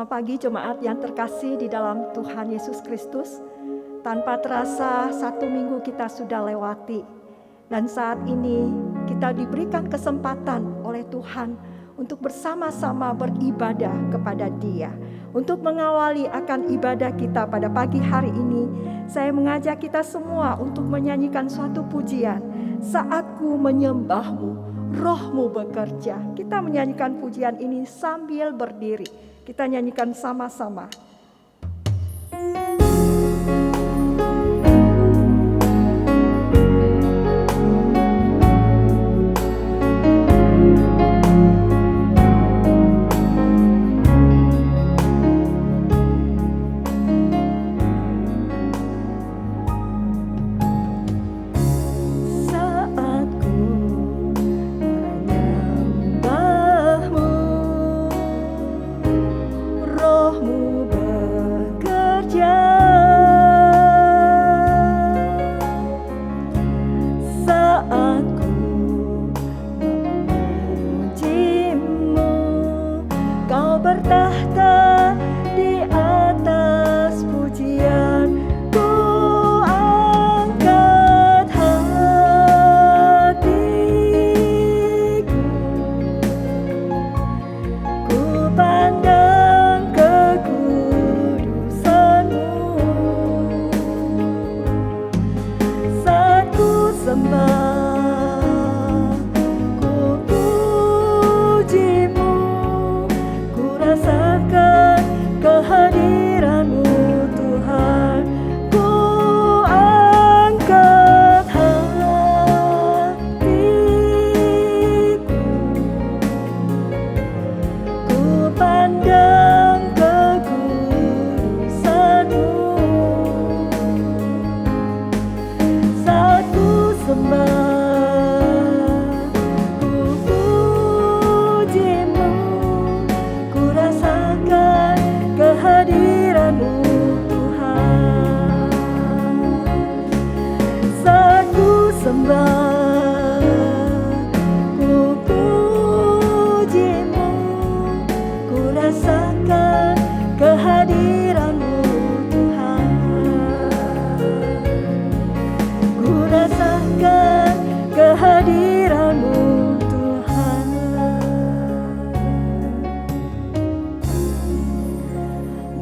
Selamat pagi jemaat yang terkasih di dalam Tuhan Yesus Kristus. Tanpa terasa 1 minggu kita sudah lewati. Dan saat ini kita diberikan kesempatan oleh Tuhan untuk bersama-sama beribadah kepada Dia. Untuk mengawali akan ibadah kita pada pagi hari ini, saya mengajak kita semua untuk menyanyikan suatu pujian. Saatku menyembahmu, rohmu bekerja. Kita menyanyikan pujian ini sambil berdiri. Kita nyanyikan sama-sama.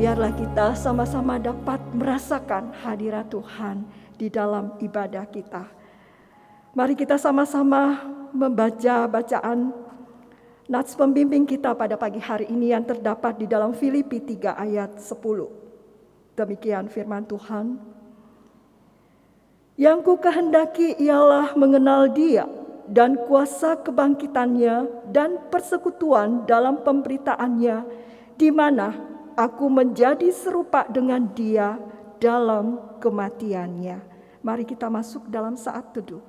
Biarlah kita sama-sama dapat merasakan hadirat Tuhan di dalam ibadah kita. Mari kita sama-sama membaca bacaan nats pembimbing kita pada pagi hari ini yang terdapat di dalam Filipi 3 ayat 10. Demikian firman Tuhan. Yang ku kehendaki ialah mengenal Dia dan kuasa kebangkitannya dan persekutuan dalam pemberitaannya, di mana aku menjadi serupa dengan Dia dalam kematiannya. Mari kita masuk dalam saat teduh.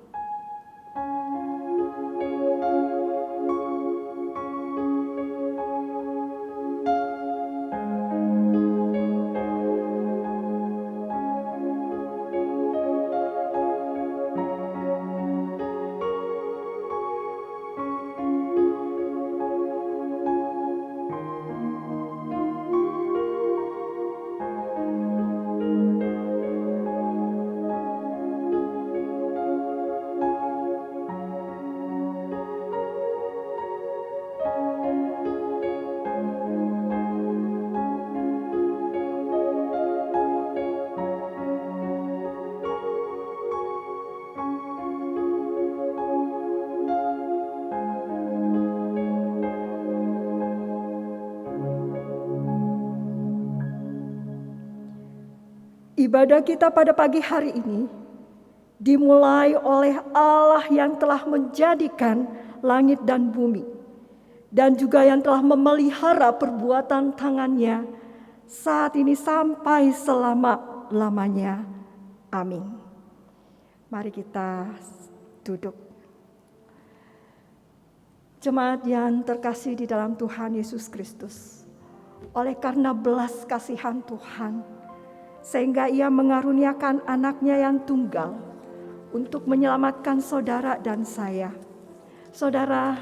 Ibadah kita pada pagi hari ini dimulai oleh Allah yang telah menjadikan langit dan bumi dan juga yang telah memelihara perbuatan tangannya saat ini sampai selama-lamanya. Amin. Mari kita duduk. Jemaat yang terkasih di dalam Tuhan Yesus Kristus, oleh karena belas kasihan Tuhan, sehingga Ia mengaruniakan anaknya yang tunggal untuk menyelamatkan saudara dan saya. Saudara,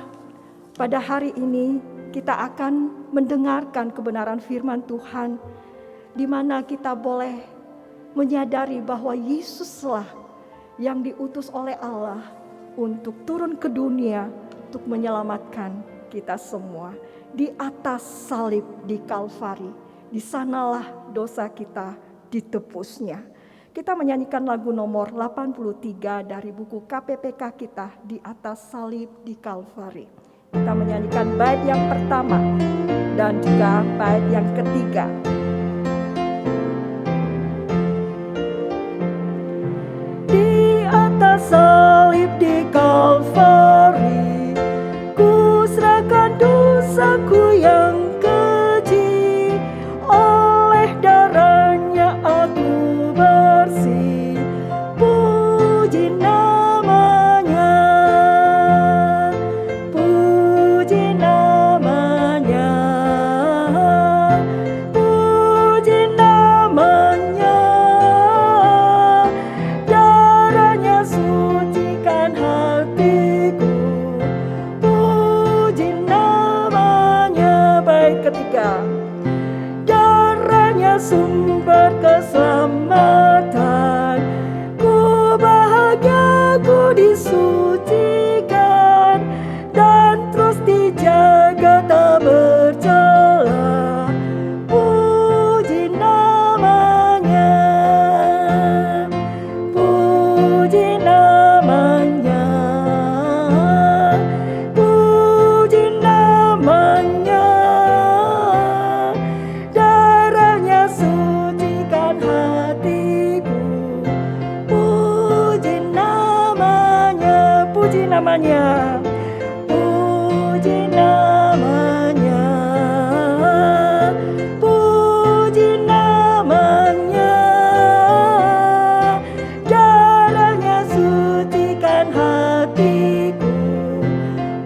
pada hari ini kita akan mendengarkan kebenaran firman Tuhan, di mana kita boleh menyadari bahwa Yesuslah yang diutus oleh Allah untuk turun ke dunia untuk menyelamatkan kita semua. Di atas salib di Kalvari, di sanalah dosa kita ditebusnya. Kita menyanyikan lagu nomor 83 dari buku KPPK kita, Di Atas Salib di Kalvari. Kita menyanyikan bait yang pertama dan juga bait yang ketiga. Di atas salib di Kalvari, ku serahkan dosaku yang keji, oleh darahnya aku bersih. Puji namanya, puji namanya, puji namanya. Darahnya sucikan hatiku, puji namanya. Bait ketiga. Darahnya sumber keselamatan, ku bahagia, ku disucikan, dan terus dijaga tak bercela. Puji namanya, puji namanya, puji namanya. Darahnya sucikan hatiku, puji namanya, puji namanya, puji namanya, puji namanya. Darahnya sucikan hatiku,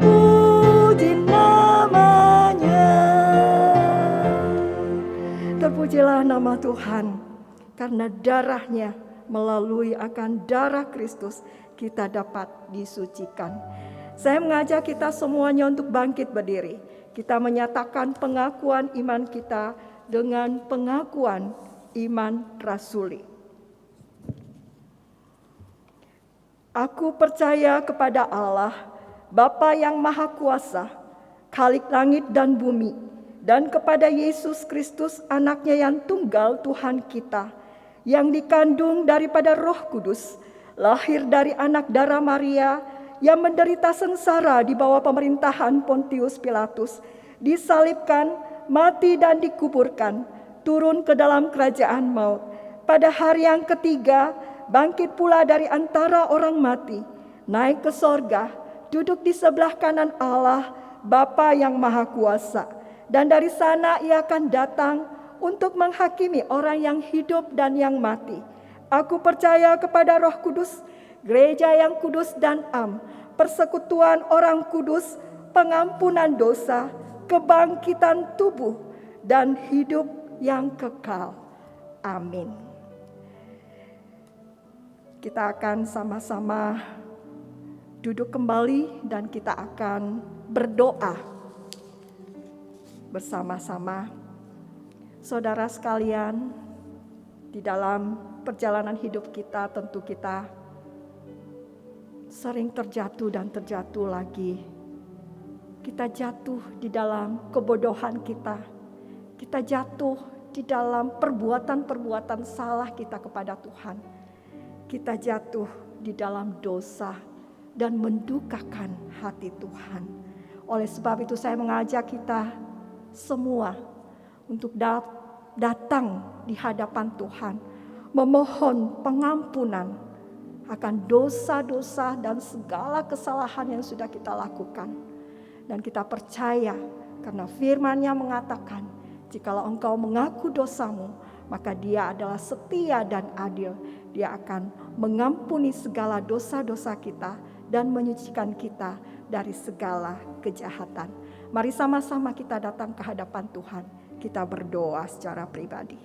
puji namanya. Terpujilah nama Tuhan, karena darahnya, melalui akan darah Kristus kita dapat disucikan. Saya mengajak kita semuanya untuk bangkit berdiri. Kita menyatakan pengakuan iman kita dengan pengakuan iman rasuli. Aku percaya kepada Allah, Bapa yang Maha Kuasa, Khalik langit dan bumi, dan kepada Yesus Kristus, anaknya yang tunggal Tuhan kita, yang dikandung daripada Roh Kudus, lahir dari anak darah Maria, yang menderita sengsara di bawah pemerintahan Pontius Pilatus, disalibkan, mati dan dikuburkan, turun ke dalam kerajaan maut. Pada hari yang ketiga, bangkit pula dari antara orang mati, naik ke sorga, duduk di sebelah kanan Allah, Bapa yang Maha Kuasa. Dan dari sana ia akan datang untuk menghakimi orang yang hidup dan yang mati. Aku percaya kepada Roh Kudus, gereja yang kudus dan am, persekutuan orang kudus, pengampunan dosa, kebangkitan tubuh, dan hidup yang kekal. Amin. Kita akan sama-sama duduk kembali dan kita akan berdoa bersama-sama. Saudara sekalian, di dalam perjalanan hidup kita tentu kita sering terjatuh dan terjatuh lagi. Kita jatuh di dalam kebodohan kita. Kita jatuh di dalam perbuatan-perbuatan salah kita kepada Tuhan. Kita jatuh di dalam dosa dan mendukakan hati Tuhan. Oleh sebab itu saya mengajak kita semua untuk datang di hadapan Tuhan, memohon pengampunan akan dosa-dosa dan segala kesalahan yang sudah kita lakukan. Dan kita percaya karena firman-Nya mengatakan, jikalau engkau mengaku dosamu, maka Dia adalah setia dan adil. Dia akan mengampuni segala dosa-dosa kita dan menyucikan kita dari segala kejahatan. Mari sama-sama kita datang ke hadapan Tuhan. Kita berdoa secara pribadi.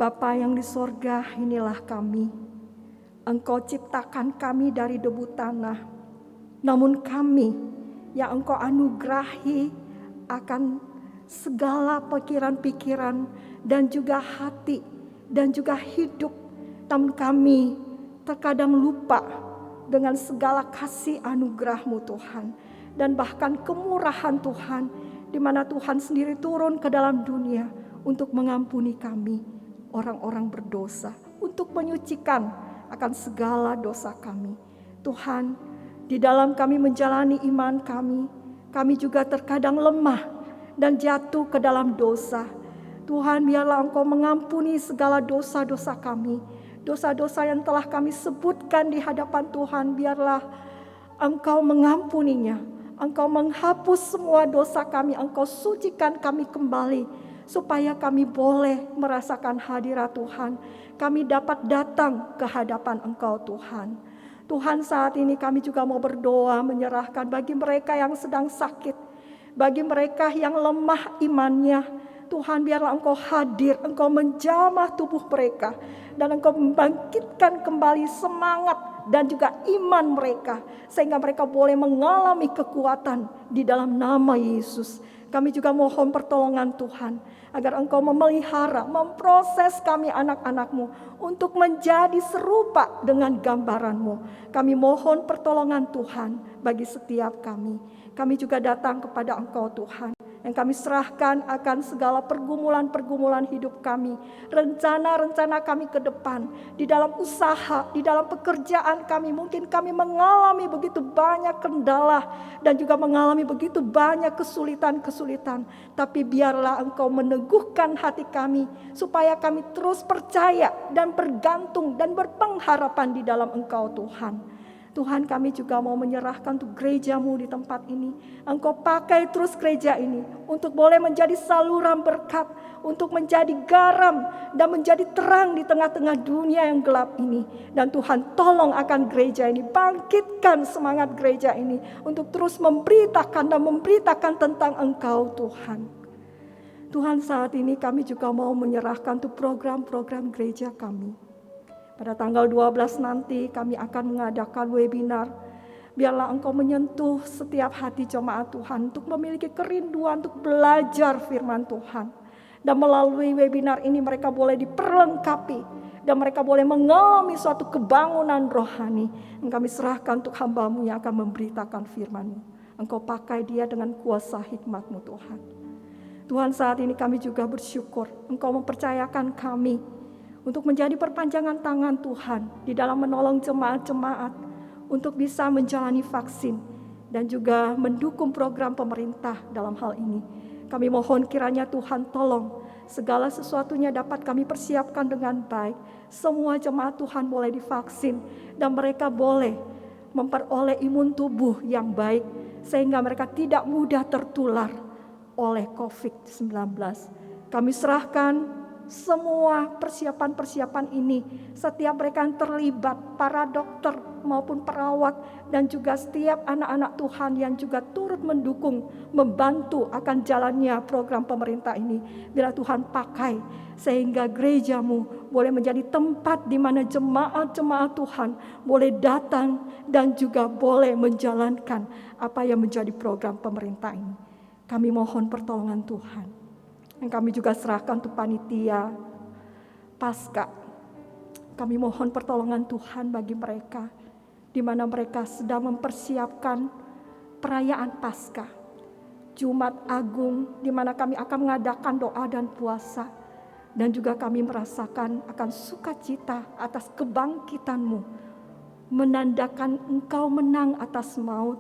Bapa yang di sorga, inilah kami. Engkau ciptakan kami dari debu tanah. Namun kami yang Engkau anugerahi akan segala pikiran-pikiran dan juga hati dan juga hidup. Namun kami terkadang lupa dengan segala kasih anugerah-Mu Tuhan. Dan bahkan kemurahan Tuhan, di mana Tuhan sendiri turun ke dalam dunia untuk mengampuni kami, orang-orang berdosa, untuk menyucikan akan segala dosa kami. Tuhan, di dalam kami menjalani iman kami juga terkadang lemah dan jatuh ke dalam dosa. Tuhan, biarlah Engkau mengampuni segala dosa-dosa kami, dosa-dosa yang telah kami sebutkan di hadapan Tuhan. Biarlah Engkau mengampuninya, Engkau menghapus semua dosa kami, Engkau sucikan kami kembali, supaya kami boleh merasakan hadirat Tuhan. Kami dapat datang ke hadapan Engkau Tuhan. Tuhan, saat ini kami juga mau berdoa menyerahkan bagi mereka yang sedang sakit, bagi mereka yang lemah imannya. Tuhan, biarlah Engkau hadir, Engkau menjamah tubuh mereka, dan Engkau membangkitkan kembali semangat dan juga iman mereka, sehingga mereka boleh mengalami kekuatan di dalam nama Yesus. Kami juga mohon pertolongan Tuhan, agar Engkau memelihara, memproses kami anak-anak-Mu untuk menjadi serupa dengan gambaran-Mu. Kami mohon pertolongan Tuhan bagi setiap kami. Kami juga datang kepada Engkau Tuhan, yang kami serahkan akan segala pergumulan-pergumulan hidup kami, rencana-rencana kami ke depan, di dalam usaha, di dalam pekerjaan kami. Mungkin kami mengalami begitu banyak kendala dan juga mengalami begitu banyak kesulitan-kesulitan. Tapi biarlah Engkau meneguhkan hati kami, supaya kami terus percaya dan bergantung dan berpengharapan di dalam Engkau Tuhan. Tuhan, kami juga mau menyerahkan untuk gereja-Mu di tempat ini. Engkau pakai terus gereja ini untuk boleh menjadi saluran berkat, untuk menjadi garam dan menjadi terang di tengah-tengah dunia yang gelap ini. Dan Tuhan, tolong akan gereja ini, bangkitkan semangat gereja ini untuk terus memberitakan dan memberitakan tentang Engkau Tuhan. Tuhan, saat ini kami juga mau menyerahkan untuk program-program gereja kami. Pada tanggal 12 nanti kami akan mengadakan webinar. Biarlah Engkau menyentuh setiap hati jemaat Tuhan untuk memiliki kerinduan untuk belajar firman Tuhan. Dan melalui webinar ini mereka boleh diperlengkapi, dan mereka boleh mengalami suatu kebangunan rohani. Dan kami serahkan untuk hamba-Mu yang akan memberitakan firman-Mu. Engkau pakai dia dengan kuasa hikmat-Mu Tuhan. Tuhan, saat ini kami juga bersyukur Engkau mempercayakan kami untuk menjadi perpanjangan tangan Tuhan di dalam menolong jemaat-jemaat untuk bisa menjalani vaksin dan juga mendukung program pemerintah dalam hal ini. Kami mohon kiranya Tuhan tolong segala sesuatunya dapat kami persiapkan dengan baik. Semua jemaat Tuhan boleh divaksin dan mereka boleh memperoleh imun tubuh yang baik sehingga mereka tidak mudah tertular oleh COVID-19. Kami serahkan semua persiapan-persiapan ini, setiap mereka yang terlibat, para dokter maupun perawat, dan juga setiap anak-anak Tuhan yang juga turut mendukung, membantu akan jalannya program pemerintah ini. Bila Tuhan pakai, sehingga gereja-Mu boleh menjadi tempat di mana jemaat-jemaat Tuhan boleh datang dan juga boleh menjalankan apa yang menjadi program pemerintah ini. Kami mohon pertolongan Tuhan. Dan kami juga serahkan untuk panitia Paskah. Kami mohon pertolongan Tuhan bagi mereka, di mana mereka sedang mempersiapkan perayaan Paskah, Jumat Agung, di mana kami akan mengadakan doa dan puasa. Dan juga kami merasakan akan sukacita atas kebangkitan-Mu, menandakan Engkau menang atas maut,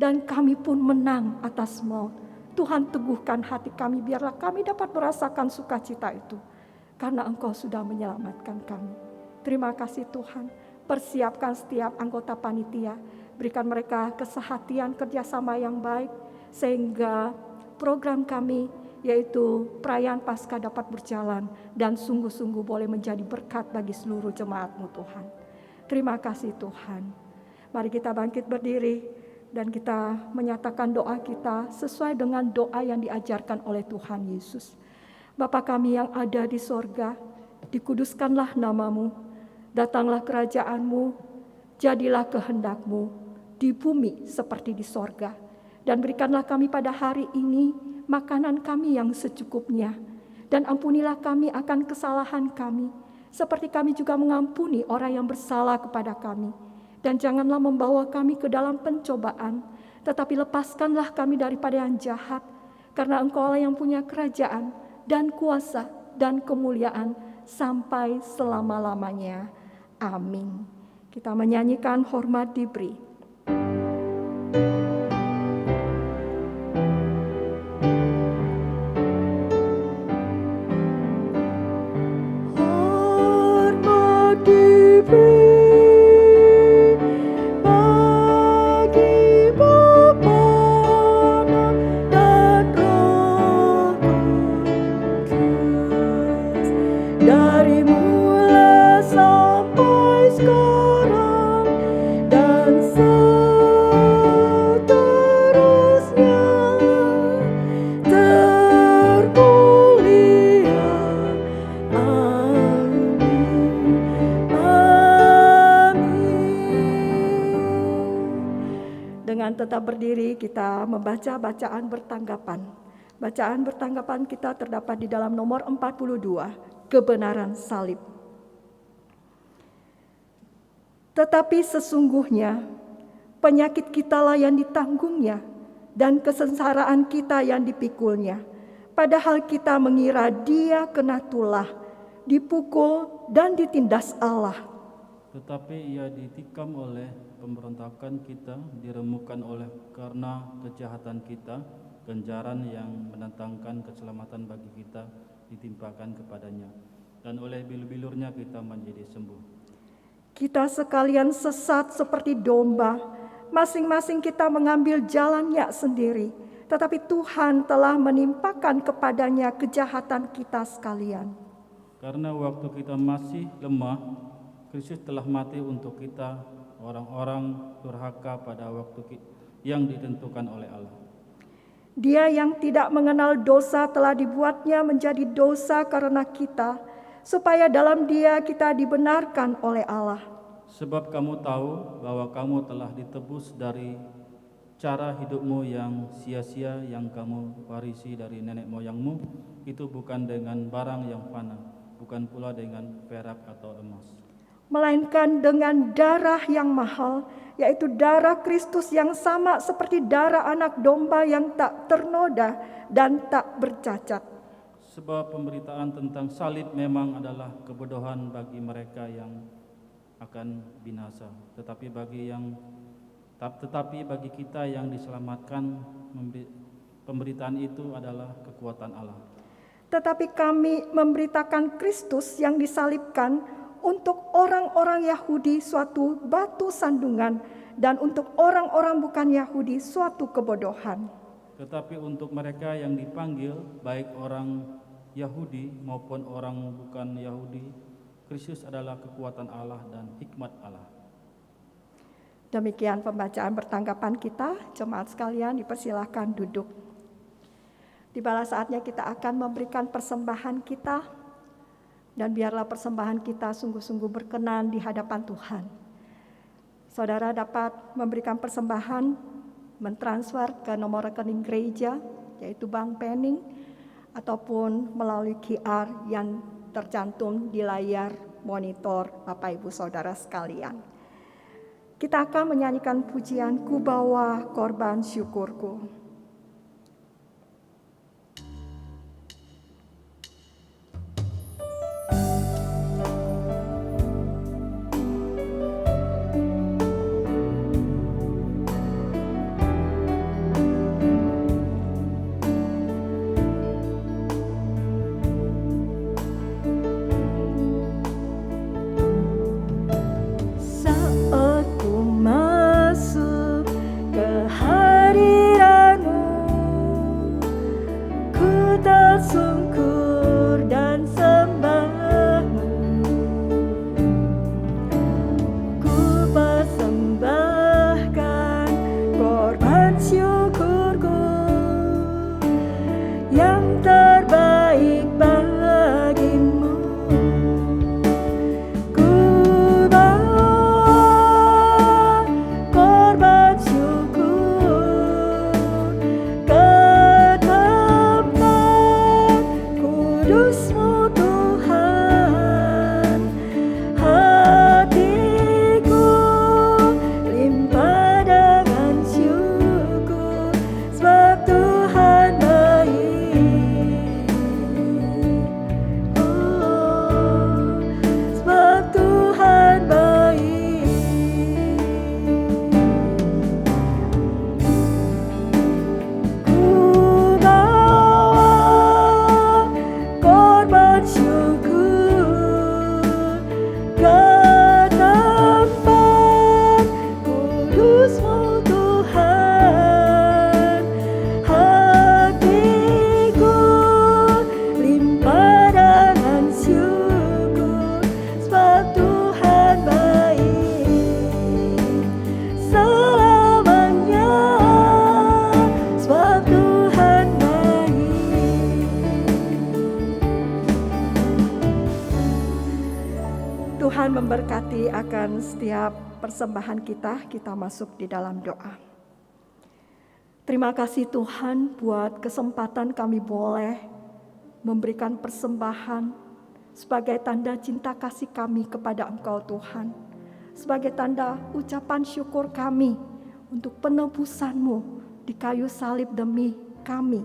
dan kami pun menang atas maut. Tuhan, teguhkan hati kami, biarlah kami dapat merasakan sukacita itu, karena Engkau sudah menyelamatkan kami. Terima kasih Tuhan. Persiapkan setiap anggota panitia, berikan mereka kesehatan, kerjasama yang baik, sehingga program kami yaitu perayaan Paskah dapat berjalan dan sungguh-sungguh boleh menjadi berkat bagi seluruh jemaat-Mu Tuhan. Terima kasih Tuhan. Mari kita bangkit berdiri dan kita menyatakan doa kita sesuai dengan doa yang diajarkan oleh Tuhan Yesus. Bapa kami yang ada di sorga, dikuduskanlah nama-Mu, datanglah kerajaan-Mu, jadilah kehendak-Mu di bumi seperti di sorga. Dan berikanlah kami pada hari ini makanan kami yang secukupnya. Dan ampunilah kami akan kesalahan kami, seperti kami juga mengampuni orang yang bersalah kepada kami. Dan janganlah membawa kami ke dalam pencobaan, tetapi lepaskanlah kami daripada yang jahat. Karena Engkaulah yang punya kerajaan dan kuasa dan kemuliaan sampai selama-lamanya. Amin. Kita menyanyikan Hormat Diberi. Tetap berdiri, kita membaca bacaan bertanggapan. Bacaan bertanggapan kita terdapat di dalam nomor 42, kebenaran salib. Tetapi sesungguhnya penyakit kitalah yang ditanggungnya dan kesengsaraan kita yang dipikulnya. Padahal kita mengira dia kena tulah, dipukul dan ditindas Allah. Tetapi ia ditikam oleh pemberontakan kita, diremukkan oleh karena kejahatan kita, ganjaran yang mendatangkan keselamatan bagi kita ditimpakan kepadanya, dan oleh bilur-bilurnya kita menjadi sembuh. Kita sekalian sesat seperti domba, masing-masing kita mengambil jalannya sendiri, tetapi Tuhan telah menimpakan kepadanya kejahatan kita sekalian. Karena waktu kita masih lemah, Kristus telah mati untuk kita, orang-orang durhaka pada waktu yang ditentukan oleh Allah. Dia yang tidak mengenal dosa telah dibuatnya menjadi dosa karena kita, supaya dalam dia kita dibenarkan oleh Allah. Sebab kamu tahu bahwa kamu telah ditebus dari cara hidupmu yang sia-sia yang kamu warisi dari nenek moyangmu, itu bukan dengan barang yang fana, bukan pula dengan perak atau emas, melainkan dengan darah yang mahal, yaitu darah Kristus yang sama seperti darah anak domba yang tak ternoda dan tak bercacat. Sebab pemberitaan tentang salib memang adalah kebodohan bagi mereka yang akan binasa, tetapi bagi kita yang diselamatkan, pemberitaan itu adalah kekuatan Allah. Tetapi kami memberitakan Kristus yang disalibkan untuk orang-orang Yahudi suatu batu sandungan, dan untuk orang-orang bukan Yahudi suatu kebodohan. Tetapi untuk mereka yang dipanggil, baik orang Yahudi maupun orang bukan Yahudi, Kristus adalah kekuatan Allah dan hikmat Allah. Demikian pembacaan bertanggapan kita. Jemaat sekalian dipersilahkan duduk. Tibalah saatnya kita akan memberikan persembahan kita. Dan biarlah persembahan kita sungguh-sungguh berkenan di hadapan Tuhan. Saudara dapat memberikan persembahan, mentransfer ke nomor rekening gereja, yaitu Bank Pening, ataupun melalui QR yang tercantum di layar monitor Bapak Ibu Saudara sekalian. Kita akan menyanyikan pujian Ku Bawa Korban Syukurku. Saat ku masuk ke hadirat Tuhan memberkati akan setiap persembahan kita masuk di dalam doa. Terima kasih Tuhan buat kesempatan kami boleh memberikan persembahan sebagai tanda cinta kasih kami kepada Engkau Tuhan. Sebagai tanda ucapan syukur kami untuk penebusan-Mu di kayu salib demi kami,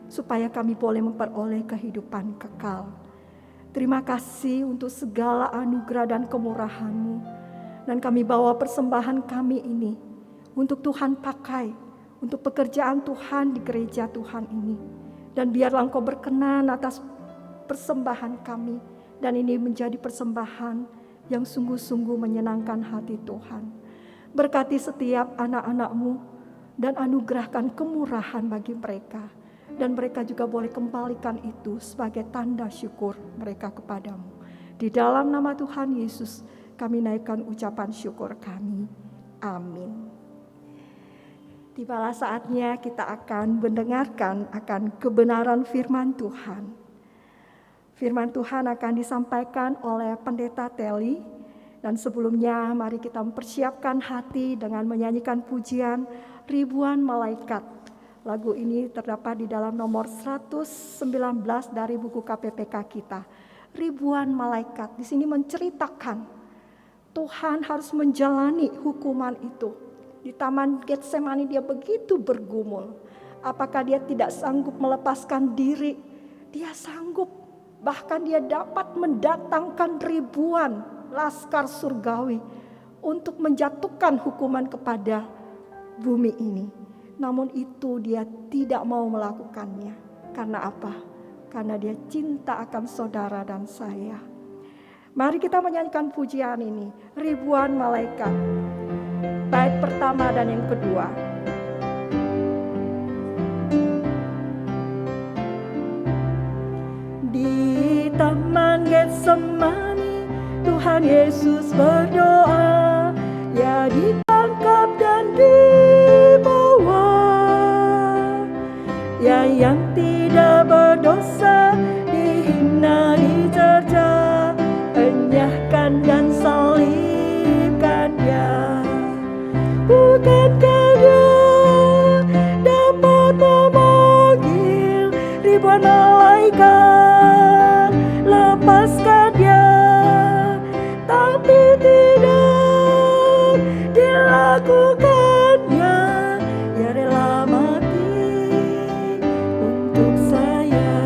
supaya kami boleh memperoleh kehidupan kekal. Terima kasih untuk segala anugerah dan kemurahan-Mu. Dan kami bawa persembahan kami ini untuk Tuhan pakai untuk pekerjaan Tuhan di gereja Tuhan ini. Dan biarlah Engkau berkenan atas persembahan kami. Dan ini menjadi persembahan yang sungguh-sungguh menyenangkan hati Tuhan. Berkati setiap anak-anak-Mu dan anugerahkan kemurahan bagi mereka. Dan mereka juga boleh kembalikan itu sebagai tanda syukur mereka kepadamu. Di dalam nama Tuhan Yesus kami naikkan ucapan syukur kami. Amin. Tibalah saatnya kita akan mendengarkan akan kebenaran firman Tuhan. Firman Tuhan akan disampaikan oleh Pendeta Teli. Dan sebelumnya mari kita mempersiapkan hati dengan menyanyikan pujian Ribuan Malaikat. Lagu ini terdapat di dalam nomor 119 dari buku KPPK kita. Ribuan malaikat di sini menceritakan Tuhan harus menjalani hukuman itu. Di Taman Getsemani dia begitu bergumul. Apakah dia tidak sanggup melepaskan diri? Dia sanggup. Bahkan dia dapat mendatangkan ribuan laskar surgawi untuk menjatuhkan hukuman kepada bumi ini. Namun itu dia tidak mau melakukannya. Karena apa? Karena dia cinta akan saudara dan saya. Mari kita menyanyikan pujian ini. Ribuan malaikat. Bait pertama dan yang kedua. Di Taman Getsemani Tuhan Yesus berdoa, ya ditangkap dan dibawa, ya yang tidak berdosa dihina dicerca, enyahkan dan salibkan dia. Bukankah dia dapat memanggil ribuan malaikat, lepaskan dia, tapi tidak dilakukannya. Ya rela mati untuk saya.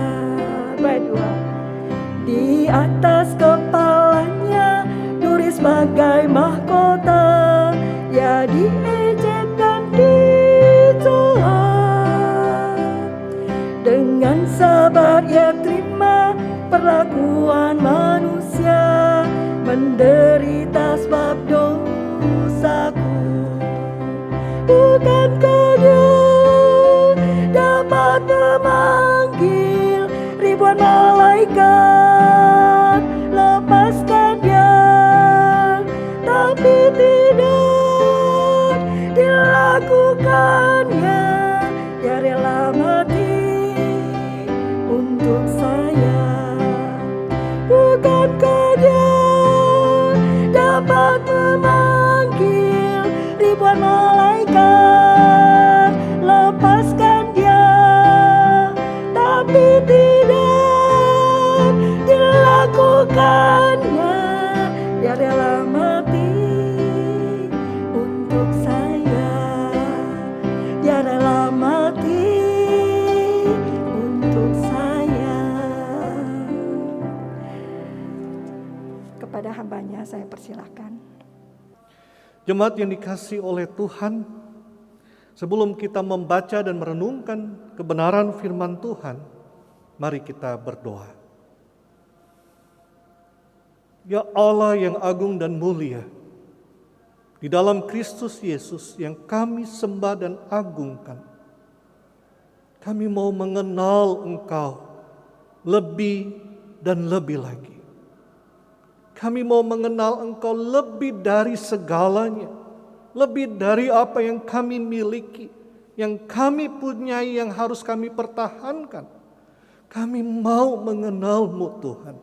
Bait 2. Di atas kepalanya duri sebagai mahkota, ya diejek dan dicela. Dengan sabar ia terima perlakuan manusia, menderita sebab dosaku. Bukankah dia dapat memanggil ribuan malaikat, lepaskan dia, tapi tidak dilakukannya. Ya rela mati untuk saya. Bukankah dia dapat memanggil ribuan malaikat, lepaskan dia, tapi tidak dilakukannya. Ya rela mati untuk saya. Ya rela mati untuk saya. Kepada hambanya saya persilakan. Jemaat yang dikasihi oleh Tuhan, sebelum kita membaca dan merenungkan kebenaran firman Tuhan, mari kita berdoa. Ya Allah yang agung dan mulia, di dalam Kristus Yesus yang kami sembah dan agungkan, kami mau mengenal Engkau lebih dan lebih lagi. Kami mau mengenal Engkau lebih dari segalanya, lebih dari apa yang kami miliki, yang kami punyai, yang harus kami pertahankan. Kami mau mengenal-Mu Tuhan.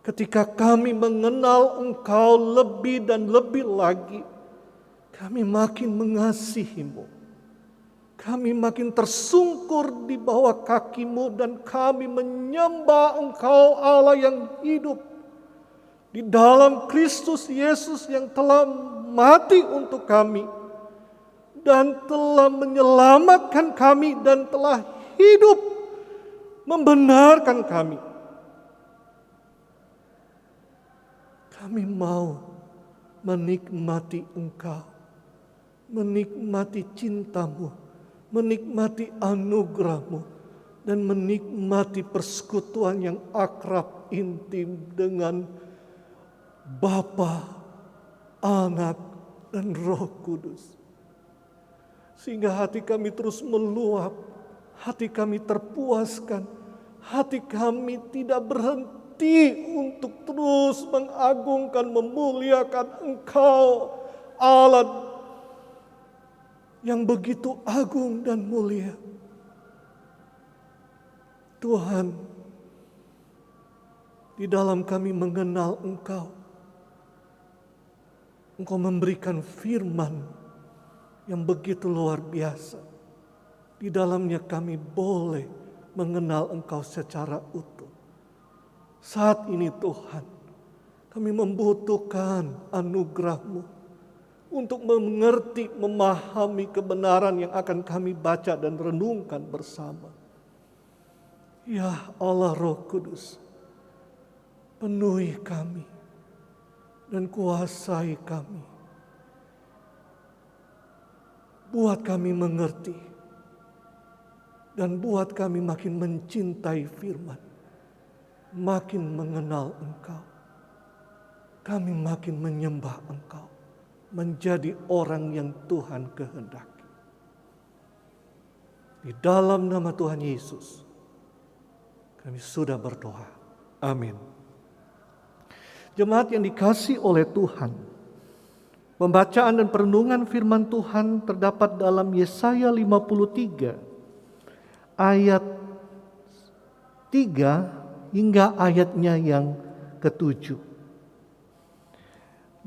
Ketika kami mengenal Engkau lebih dan lebih lagi, kami makin mengasihi-Mu. Kami makin tersungkur di bawah kaki-Mu dan kami menyembah Engkau Allah yang hidup. Di dalam Kristus Yesus yang telah mati untuk kami dan telah menyelamatkan kami dan telah hidup membenarkan kami. Kami mau menikmati Engkau, menikmati cinta-Mu, menikmati anugerah-Mu, dan menikmati persekutuan yang akrab intim dengan Bapa, Anak, dan Roh Kudus. Sehingga hati kami terus meluap, hati kami terpuaskan, hati kami tidak berhenti untuk terus mengagungkan, memuliakan Engkau, Allah yang begitu agung dan mulia. Tuhan, di dalam kami mengenal Engkau, Engkau memberikan firman yang begitu luar biasa. Di dalamnya kami boleh mengenal Engkau secara utuh. Saat ini Tuhan, kami membutuhkan anugerah-Mu untuk mengerti, memahami kebenaran yang akan kami baca dan renungkan bersama. Ya Allah Roh Kudus, penuhi kami dan kuasai kami. Buat kami mengerti dan buat kami makin mencintai firman. Makin mengenal Engkau, kami makin menyembah Engkau, menjadi orang yang Tuhan kehendaki. Di dalam nama Tuhan Yesus, kami sudah berdoa. Amin. Jemaat yang dikasihi oleh Tuhan, pembacaan dan perenungan firman Tuhan terdapat dalam Yesaya 53 ayat 3 hingga ayatnya yang ke-7.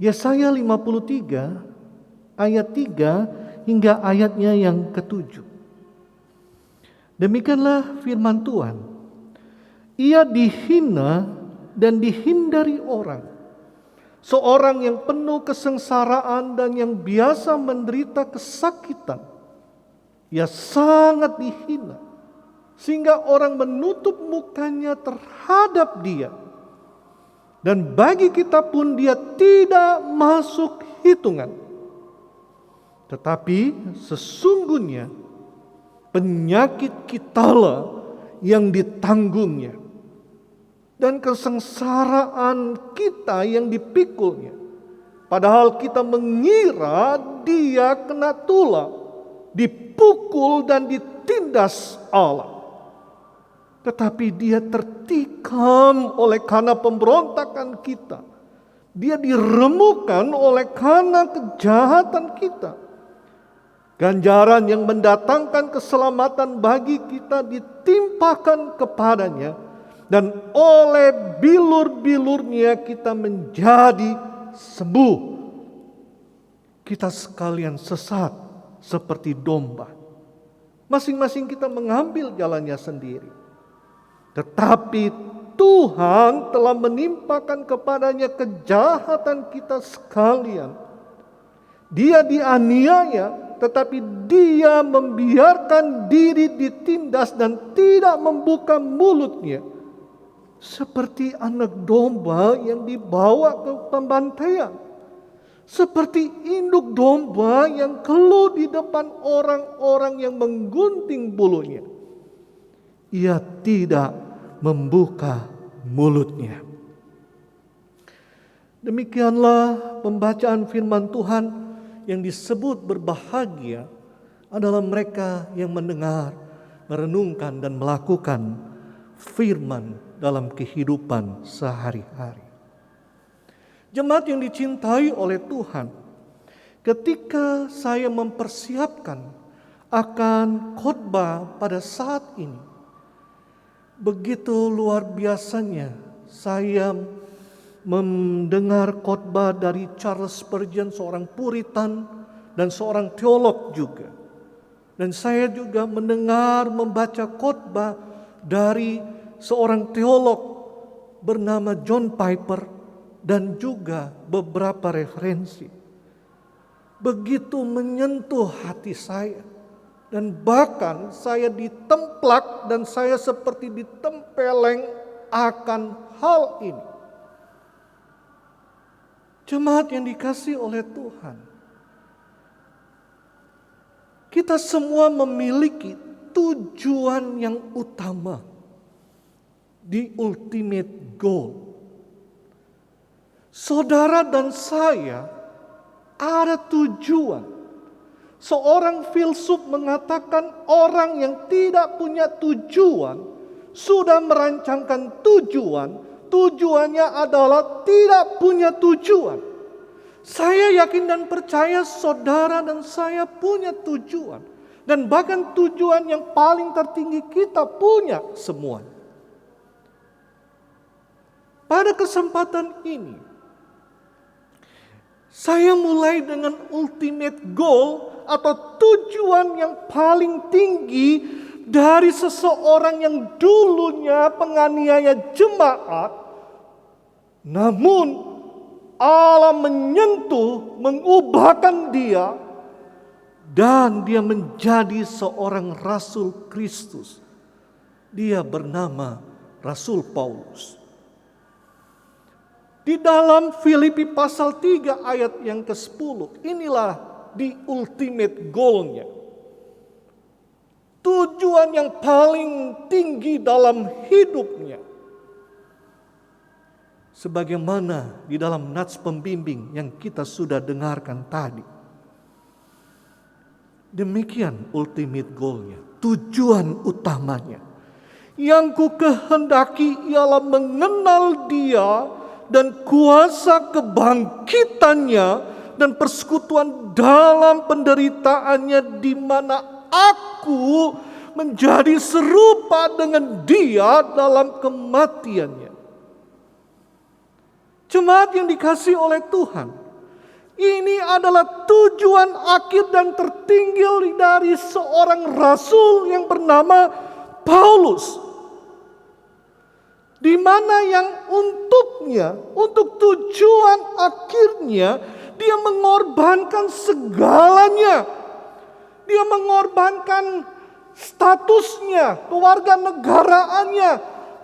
Yesaya 53 ayat 3 hingga ayatnya yang ke-7. Demikianlah firman Tuhan. Ia dihina dan dihindari orang. Seorang yang penuh kesengsaraan dan yang biasa menderita kesakitan. Ia sangat dihina, sehingga orang menutup mukanya terhadap dia. Dan bagi kita pun dia tidak masuk hitungan. Tetapi sesungguhnya penyakit kitalah yang ditanggungnya. Dan kesengsaraan kita yang dipikulnya. Padahal kita mengira dia kena tulah, dipukul dan ditindas Allah. Tetapi dia tertikam oleh karena pemberontakan kita. Dia diremukkan oleh karena kejahatan kita. Ganjaran yang mendatangkan keselamatan bagi kita ditimpakan kepadanya. Dan oleh bilur-bilurnya kita menjadi sembuh. Kita sekalian sesat seperti domba. Masing-masing kita mengambil jalannya sendiri. Tetapi Tuhan telah menimpakan kepadanya kejahatan kita sekalian. Dia dianiaya, tetapi dia membiarkan diri ditindas dan tidak membuka mulutnya. Seperti anak domba yang dibawa ke pembantaian. Seperti induk domba yang keluh di depan orang-orang yang menggunting bulunya. Ia tidak membuka mulutnya. Demikianlah pembacaan firman Tuhan yang disebut berbahagia adalah mereka yang mendengar, merenungkan dan melakukan firman dalam kehidupan sehari-hari. Jemaat yang dicintai oleh Tuhan, ketika saya mempersiapkan akan khotbah pada saat ini, begitu luar biasanya saya mendengar khotbah dari Charles Spurgeon, seorang Puritan dan seorang teolog juga. Dan saya juga mendengar membaca khotbah dari seorang teolog bernama John Piper dan juga beberapa referensi. Begitu menyentuh hati saya. Dan bahkan saya ditemplak dan saya seperti ditempeleng akan hal ini. Jemaat yang dikasihi oleh Tuhan, kita semua memiliki tujuan yang utama, the ultimate goal. Saudara dan saya ada tujuan. Seorang filsuf mengatakan orang yang tidak punya tujuan sudah merancangkan tujuan. Tujuannya adalah tidak punya tujuan. Saya yakin dan percaya saudara dan saya punya tujuan. Dan bahkan tujuan yang paling tertinggi kita punya semua. Pada kesempatan ini, saya mulai dengan ultimate goal atau tujuan yang paling tinggi dari seseorang yang dulunya penganiaya jemaat, namun Allah menyentuh, mengubahkan dia, dan dia menjadi seorang Rasul Kristus. Dia bernama Rasul Paulus. Di dalam Filipi pasal 3 ayat yang ke-10, inilah the ultimate goal-nya. Tujuan yang paling tinggi dalam hidupnya. Sebagaimana di dalam nats pembimbing yang kita sudah dengarkan tadi. Demikian ultimate goal-nya, tujuan utamanya. Yang ku kehendaki ialah mengenal dia dan kuasa kebangkitannya dan persekutuan dalam penderitaannya, di mana aku menjadi serupa dengan dia dalam kematiannya. Jemaat yang dikasihi oleh Tuhan, ini adalah tujuan akhir dan tertinggi dari seorang rasul yang bernama Paulus. Di mana yang untuk tujuan akhirnya, dia mengorbankan segalanya. Dia mengorbankan statusnya, kewarganegaraannya,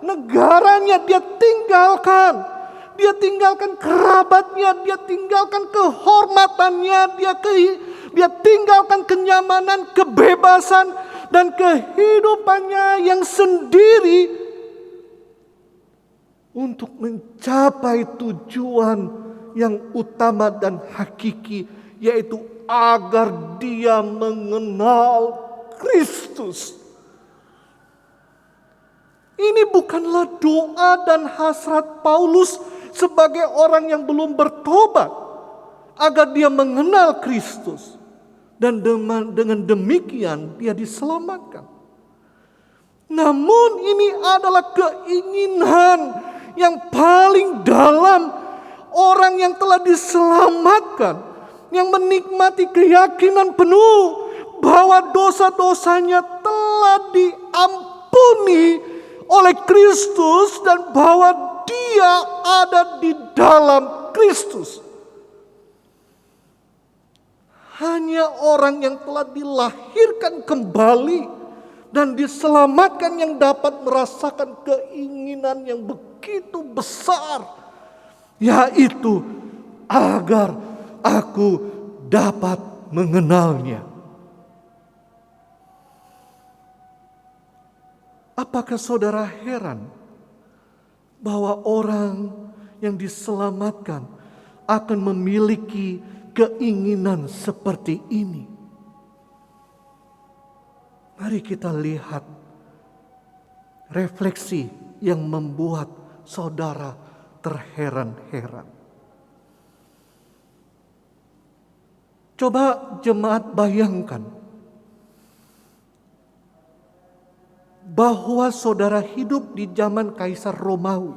negaranya dia tinggalkan. Dia tinggalkan kerabatnya, dia tinggalkan kehormatannya, dia tinggalkan kenyamanan, kebebasan, dan kehidupannya yang sendiri untuk mencapai tujuan yang utama dan hakiki, yaitu agar dia mengenal Kristus. Ini bukanlah doa dan hasrat Paulus sebagai orang yang belum bertobat, agar dia mengenal Kristus dan dengan demikian dia diselamatkan. Namun ini adalah keinginan yang paling dalam orang yang telah diselamatkan, yang menikmati keyakinan penuh bahwa dosa-dosanya telah diampuni oleh Kristus dan bahwa dia ada di dalam Kristus. Hanya orang yang telah dilahirkan kembali dan diselamatkan yang dapat merasakan keinginan yang begitu besar, yaitu agar aku dapat mengenalnya. Apakah saudara heran bahwa orang yang diselamatkan akan memiliki keinginan seperti ini? Mari kita lihat refleksi yang membuat saudara terheran-heran. Coba jemaat bayangkan bahwa saudara hidup di zaman Kaisar Romawi,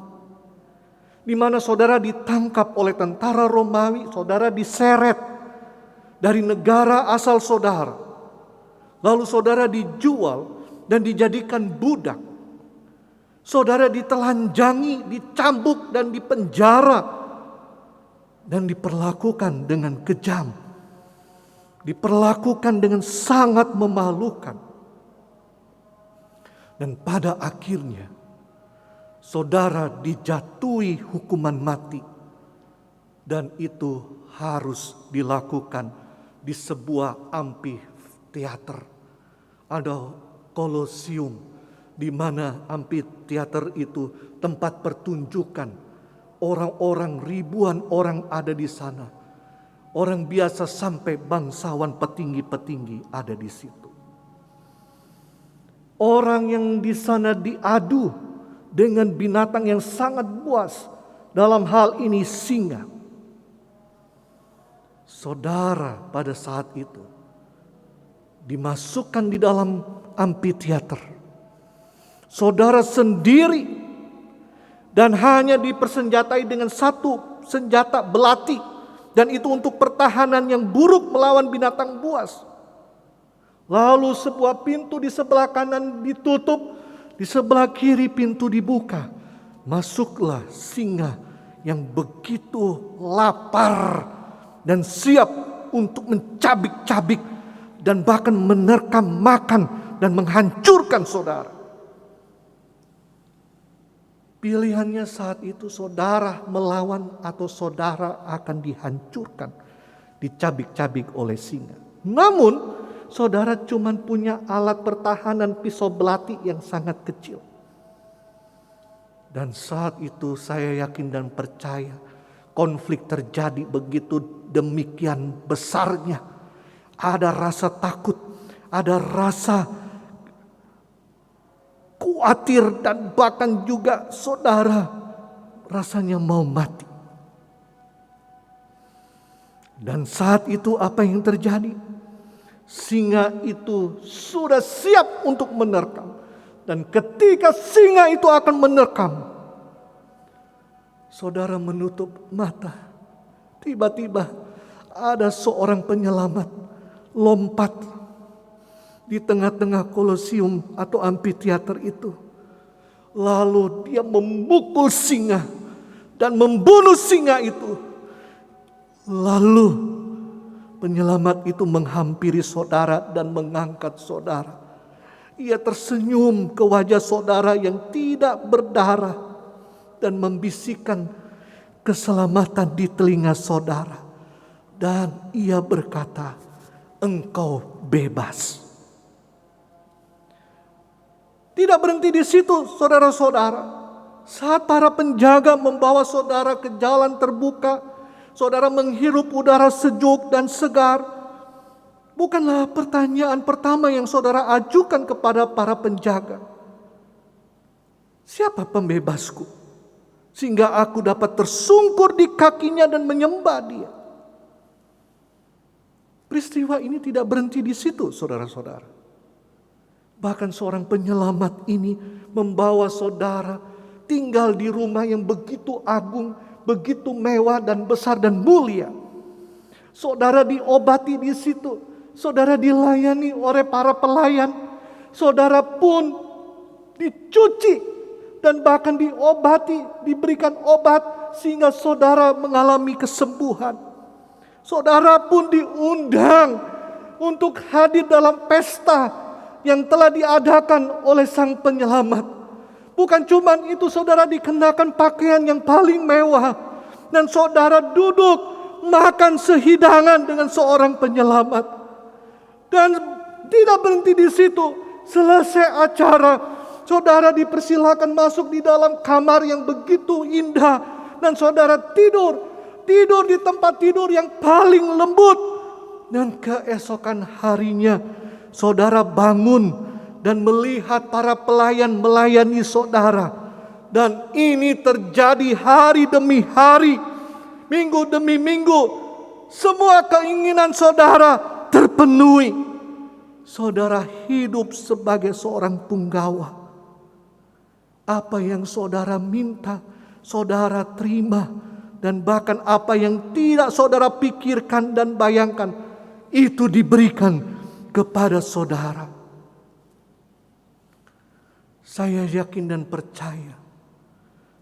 di mana saudara ditangkap oleh tentara Romawi, saudara diseret dari negara asal saudara, lalu saudara dijual dan dijadikan budak. Saudara ditelanjangi, dicambuk dan dipenjara dan diperlakukan dengan kejam, diperlakukan dengan sangat memalukan. Dan pada akhirnya saudara dijatuhi hukuman mati, dan itu harus dilakukan di sebuah amfiteater. Ada Kolosium, di mana amfiteater itu tempat pertunjukan. Orang-orang, ribuan orang ada di sana. Orang biasa sampai bangsawan petinggi-petinggi ada di situ. Orang yang di sana diadu dengan binatang yang sangat buas, dalam hal ini singa. Saudara pada saat itu dimasukkan di dalam amfiteater. Saudara sendiri dan hanya dipersenjatai dengan satu senjata belati, dan itu untuk pertahanan yang buruk melawan binatang buas. Lalu sebuah pintu di sebelah kanan ditutup, di sebelah kiri pintu dibuka. Masuklah singa yang begitu lapar dan siap untuk mencabik-cabik dan bahkan menerkam makan dan menghancurkan saudara. Pilihannya saat itu saudara melawan atau saudara akan dihancurkan, dicabik-cabik oleh singa. Namun saudara cuma punya alat pertahanan pisau belati yang sangat kecil. Dan saat itu saya yakin dan percaya konflik terjadi begitu demikian besarnya. Ada rasa takut, ada rasa khawatir, dan bahkan juga saudara rasanya mau mati. Dan saat itu apa yang terjadi? Singa itu sudah siap untuk menerkam. Dan ketika singa itu akan menerkam, saudara menutup mata. Tiba-tiba ada seorang penyelamat lompat di tengah-tengah Kolosium atau amfiteater itu. Lalu dia memukul singa dan membunuh singa itu. Lalu penyelamat itu menghampiri saudara dan mengangkat saudara. Ia tersenyum ke wajah saudara yang tidak berdarah dan membisikkan keselamatan di telinga saudara. Dan ia berkata, "Engkau bebas." Tidak berhenti di situ, saudara-saudara. Saat para penjaga membawa saudara ke jalan terbuka, saudara menghirup udara sejuk dan segar. Bukanlah pertanyaan pertama yang saudara ajukan kepada para penjaga. Siapa pembebasku? Sehingga aku dapat tersungkur di kakinya dan menyembah dia. Peristiwa ini tidak berhenti di situ, saudara-saudara. Bahkan seorang penyelamat ini membawa saudara tinggal di rumah yang begitu agung, begitu mewah dan besar dan mulia. Saudara diobati di situ. Saudara dilayani oleh para pelayan. Saudara pun dicuci dan bahkan diobati, diberikan obat sehingga saudara mengalami kesembuhan. Saudara pun diundang untuk hadir dalam pesta yang telah diadakan oleh Sang Penyelamat. Bukan cuma itu, saudara dikenakan pakaian yang paling mewah dan saudara duduk makan sehidangan dengan seorang penyelamat. Dan tidak berhenti di situ. Selesai acara, saudara dipersilakan masuk di dalam kamar yang begitu indah. Dan saudara tidur di tempat tidur yang paling lembut. Dan keesokan harinya, saudara bangun dan melihat para pelayan melayani saudara. Dan ini terjadi hari demi hari, minggu demi minggu. Semua keinginan saudara terpenuhi. Saudara hidup sebagai seorang punggawa. Apa yang saudara minta, saudara terima, dan bahkan apa yang tidak saudara pikirkan dan bayangkan, itu diberikan kepada saudara. Saya yakin dan percaya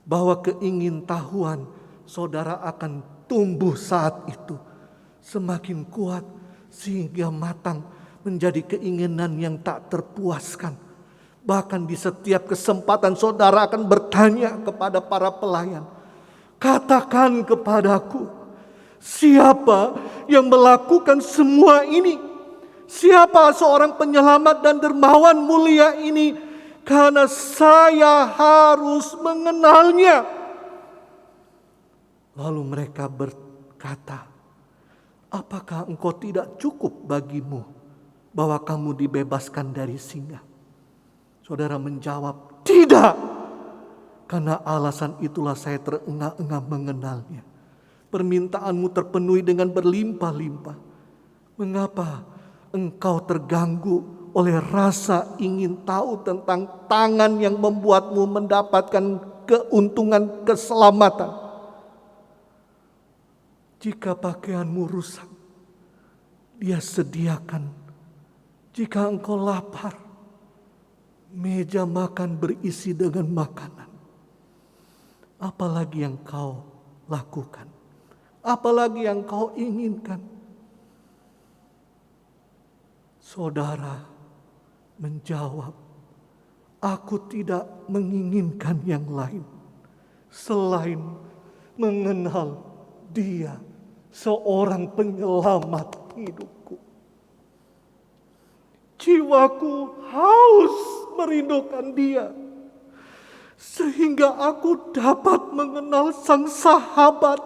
bahwa keingintahuan saudara akan tumbuh saat itu semakin kuat sehingga matang menjadi keinginan yang tak terpuaskan. Bahkan di setiap kesempatan saudara akan bertanya kepada para pelayan, "Katakan kepadaku, siapa yang melakukan semua ini? Siapa seorang penyelamat dan dermawan mulia ini? Karena saya harus mengenalnya." Lalu mereka berkata, "Apakah engkau tidak cukup bagimu bahwa kamu dibebaskan dari singa?" Saudara menjawab, "Tidak. Karena alasan itulah saya terengah-engah mengenalnya. Permintaanmu terpenuhi dengan berlimpah-limpah. Mengapa engkau terganggu oleh rasa ingin tahu tentang tangan yang membuatmu mendapatkan keuntungan keselamatan? Jika pakaianmu rusak, Dia sediakan. Jika engkau lapar, meja makan berisi dengan makanan. Apalagi yang kau lakukan? Apalagi yang kau inginkan?" Saudara menjawab, "Aku tidak menginginkan yang lain selain mengenal Dia, seorang penyelamat hidupku. Jiwaku haus merindukan Dia, sehingga aku dapat mengenal Sang Sahabat,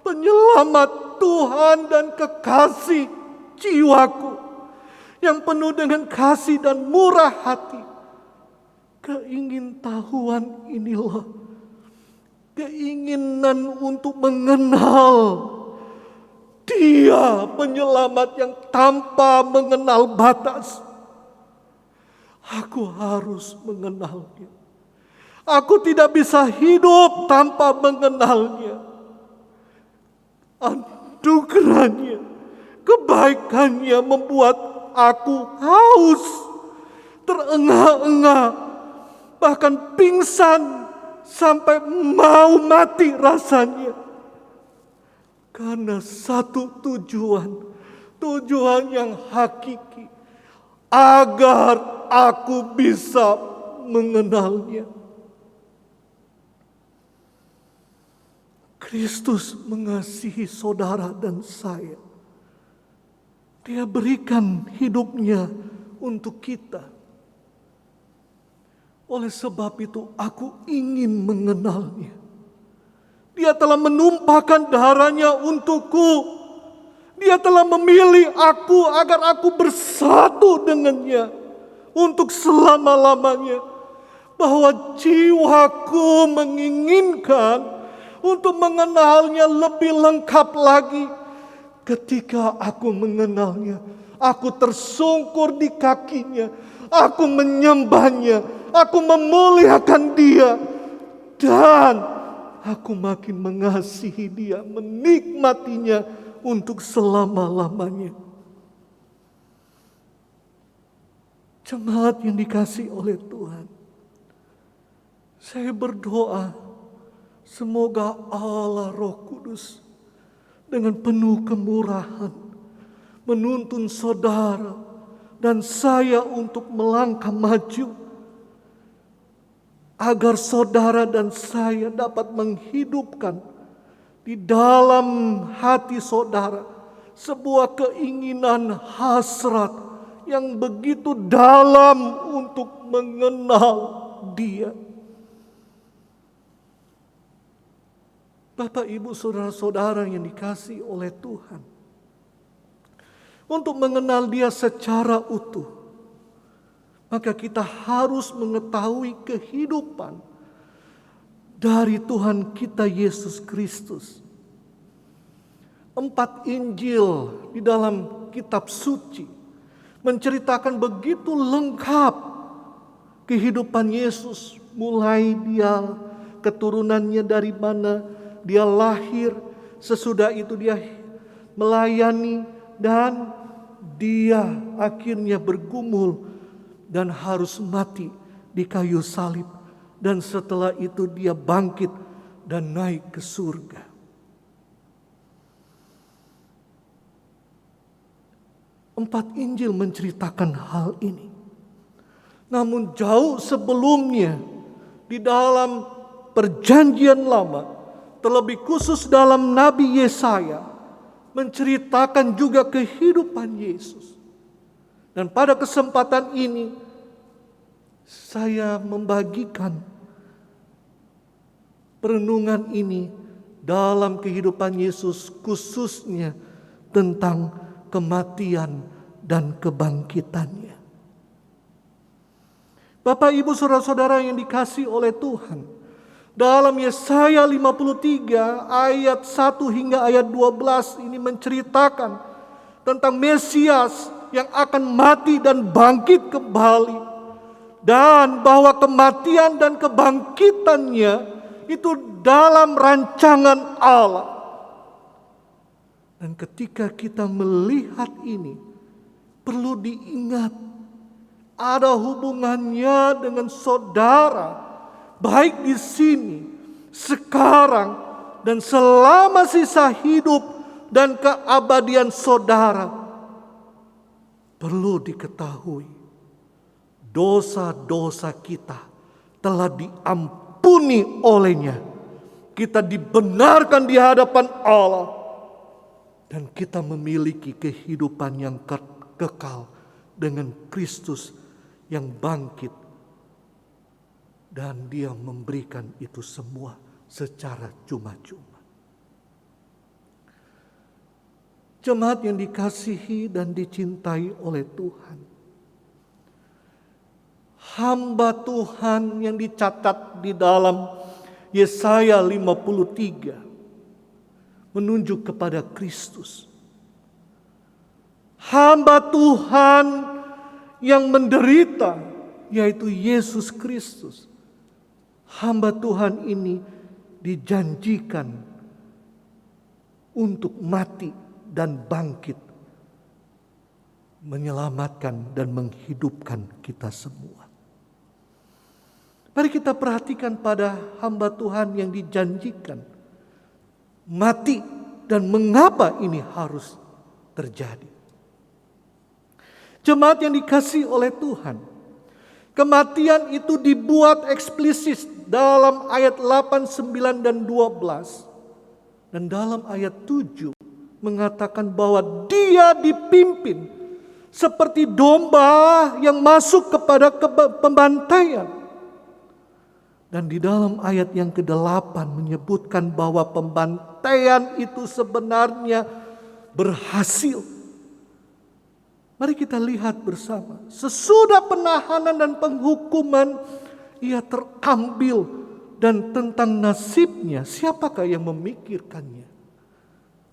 penyelamat Tuhan dan kekasih jiwaku, yang penuh dengan kasih dan murah hati. Keingintahuan inilah, keinginan untuk mengenal Dia, penyelamat yang tanpa mengenal batas. Aku harus mengenalnya. Aku tidak bisa hidup tanpa mengenalnya. Anugerahnya, kebaikannya membuat aku haus, terengah-engah, bahkan pingsan sampai mau mati rasanya. Karena satu tujuan yang hakiki, agar aku bisa mengenalnya. Kristus mengasihi saudara dan saya. Dia berikan hidupnya untuk kita. Oleh sebab itu aku ingin mengenalnya. Dia telah menumpahkan darahnya untukku. Dia telah memilih aku agar aku bersatu dengannya untuk selama-lamanya. Bahwa jiwaku menginginkan untuk mengenalnya lebih lengkap lagi. Ketika aku mengenalnya, aku tersungkur di kakinya, aku menyembahnya, aku memuliakan Dia, dan aku makin mengasihi Dia, menikmatinya untuk selama-lamanya. Jemaat yang dikasihi oleh Tuhan, saya berdoa semoga Allah Roh Kudus dengan penuh kemurahan menuntun saudara dan saya untuk melangkah maju, agar saudara dan saya dapat menghidupkan di dalam hati saudara sebuah keinginan hasrat yang begitu dalam untuk mengenal Dia. Bapak, Ibu, saudara-saudara yang dikasihi oleh Tuhan, untuk mengenal Dia secara utuh, maka kita harus mengetahui kehidupan dari Tuhan kita Yesus Kristus. 4 Injil di dalam kitab suci menceritakan begitu lengkap kehidupan Yesus, mulai Dia keturunannya dari mana dia lahir. Sesudah itu dia melayani dan dia akhirnya bergumul dan harus mati di kayu salib. Dan setelah itu dia bangkit dan naik ke surga. Empat Injil menceritakan hal ini. Namun jauh sebelumnya di dalam Perjanjian Lama, terlebih khusus dalam Nabi Yesaya, menceritakan juga kehidupan Yesus. Dan pada kesempatan ini saya membagikan perenungan ini dalam kehidupan Yesus, khususnya tentang kematian dan kebangkitannya. Bapak, Ibu, saudara-saudara yang dikasihi oleh Tuhan, dalam Yesaya 53 ayat 1 hingga ayat 12 ini menceritakan tentang Mesias yang akan mati dan bangkit kembali, dan bahwa kematian dan kebangkitannya itu dalam rancangan Allah. Dan ketika kita melihat ini, perlu diingat ada hubungannya dengan saudara, baik di sini, sekarang, dan selama sisa hidup dan keabadian saudara. Perlu diketahui, dosa-dosa kita telah diampuni olehnya. Kita dibenarkan di hadapan Allah. Dan kita memiliki kehidupan yang kekal dengan Kristus yang bangkit. Dan dia memberikan itu semua secara cuma-cuma. Jemaat yang dikasihi dan dicintai oleh Tuhan. Hamba Tuhan yang dicatat di dalam Yesaya 53 menunjuk kepada Kristus. Hamba Tuhan yang menderita, yaitu Yesus Kristus. Hamba Tuhan ini dijanjikan untuk mati dan bangkit, menyelamatkan dan menghidupkan kita semua. Mari kita perhatikan pada hamba Tuhan yang dijanjikan mati dan mengapa ini harus terjadi. Jemaat yang dikasihi oleh Tuhan, kematian itu dibuat eksplisit dalam ayat 8, 9, dan 12. Dan dalam ayat 7 mengatakan bahwa dia dipimpin seperti domba yang masuk kepada pembantaian. Dan di dalam ayat yang ke-8 menyebutkan bahwa pembantaian itu sebenarnya berhasil. Mari kita lihat bersama. Sesudah penahanan dan penghukuman, ia terambil, dan tentang nasibnya siapakah yang memikirkannya?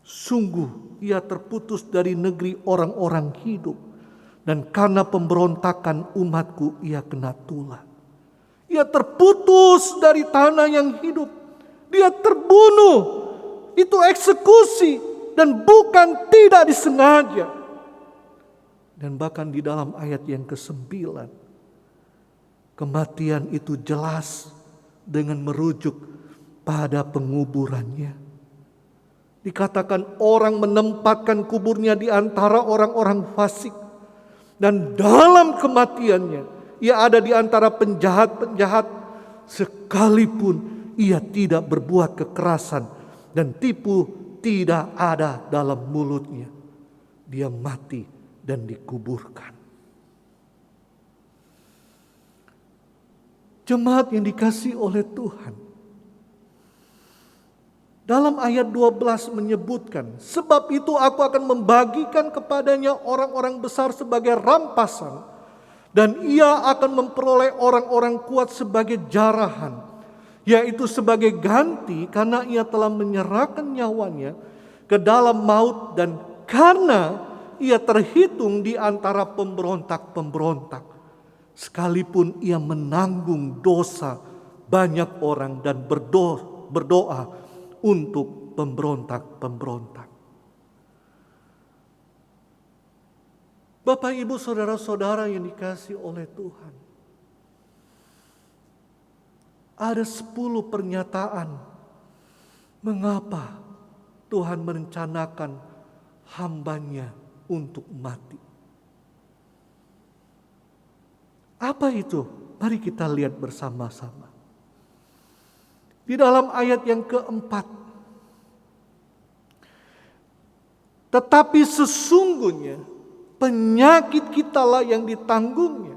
Sungguh ia terputus dari negeri orang-orang hidup, dan karena pemberontakan umatku ia kena tulah. Ia terputus dari tanah yang hidup. Dia terbunuh. Itu eksekusi dan bukan tidak disengaja. Dan bahkan di dalam ayat yang ke-9, kematian itu jelas dengan merujuk pada penguburannya. Dikatakan orang menempatkan kuburnya di antara orang-orang fasik. Dan dalam kematiannya, ia ada di antara penjahat-penjahat, sekalipun ia tidak berbuat kekerasan dan tipu tidak ada dalam mulutnya. Dia mati dan dikuburkan. Jemaat yang dikasihi oleh Tuhan, dalam ayat 12 menyebutkan, sebab itu aku akan membagikan kepadanya orang-orang besar sebagai rampasan, dan ia akan memperoleh orang-orang kuat sebagai jarahan, yaitu sebagai ganti karena ia telah menyerahkan nyawanya ke dalam maut, dan karena ia terhitung di antara pemberontak-pemberontak, sekalipun ia menanggung dosa banyak orang dan berdoa untuk pemberontak-pemberontak. Bapak, Ibu, saudara-saudara yang dikasihi oleh Tuhan, ada 10 pernyataan mengapa Tuhan merencanakan hamba-Nya untuk mati. Apa itu? Mari kita lihat bersama-sama. Di dalam ayat yang keempat, tetapi sesungguhnya penyakit kitalah yang ditanggungnya.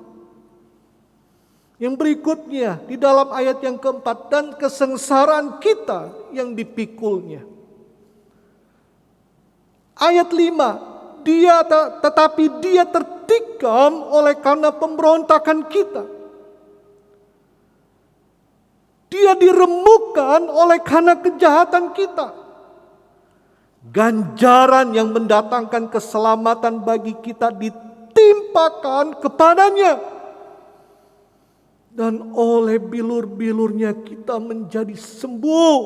Yang berikutnya di dalam ayat yang keempat, dan kesengsaraan kita yang dipikulnya. Ayat 5, tetapi dia tertikam oleh karena pemberontakan kita. Dia diremukkan oleh karena kejahatan kita. Ganjaran yang mendatangkan keselamatan bagi kita ditimpakan kepadanya. Dan oleh bilur-bilurnya kita menjadi sembuh.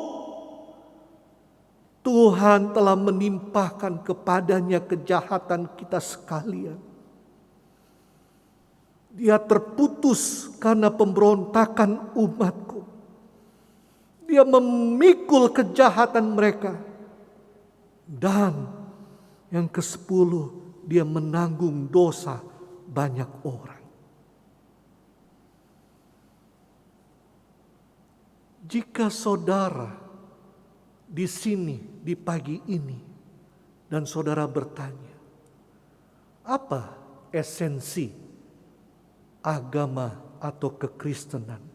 Tuhan telah menimpahkan kepadanya kejahatan kita sekalian. Dia terputus karena pemberontakan umatku. Dia memikul kejahatan mereka. Dan yang ke-10, dia menanggung dosa banyak orang. Jika saudara di sini di pagi ini dan saudara bertanya, apa esensi agama atau kekristenan?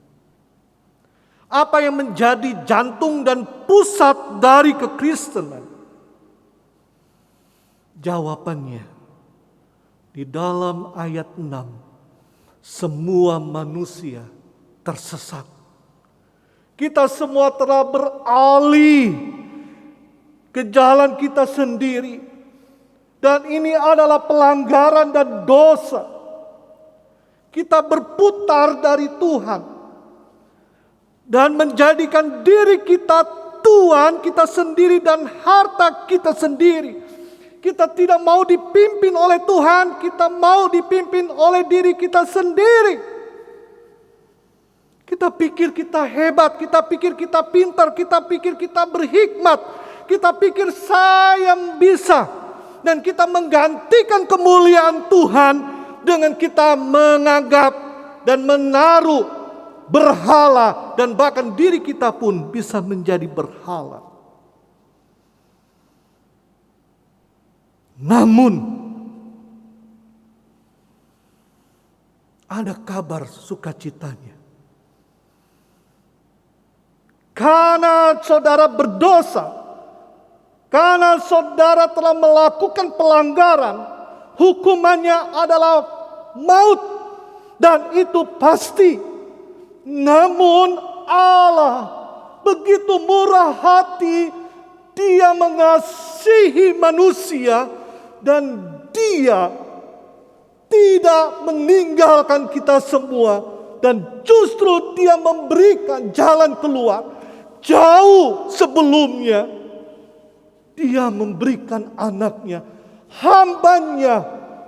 Apa yang menjadi jantung dan pusat dari kekristenan? Jawabannya di dalam ayat 6, semua manusia tersesat. Kita semua telah beralih ke jalan kita sendiri. Dan ini adalah pelanggaran dan dosa. Kita berputar dari Tuhan. Dan menjadikan diri kita Tuhan kita sendiri dan harta kita sendiri. Kita tidak mau dipimpin oleh Tuhan. Kita mau dipimpin oleh diri kita sendiri. Kita pikir kita hebat, kita pikir kita pintar, kita pikir kita berhikmat, kita pikir saya bisa. Dan kita menggantikan kemuliaan Tuhan dengan kita menganggap dan menaruh berhala. Dan bahkan diri kita pun bisa menjadi berhala. Namun, ada kabar sukacitanya. Karena saudara berdosa, karena saudara telah melakukan pelanggaran, hukumannya adalah maut, dan itu pasti. Namun Allah begitu murah hati, Dia mengasihi manusia, dan Dia tidak meninggalkan kita semua, dan justru Dia memberikan jalan keluar. Jauh sebelumnya Dia memberikan anaknya, hambanya,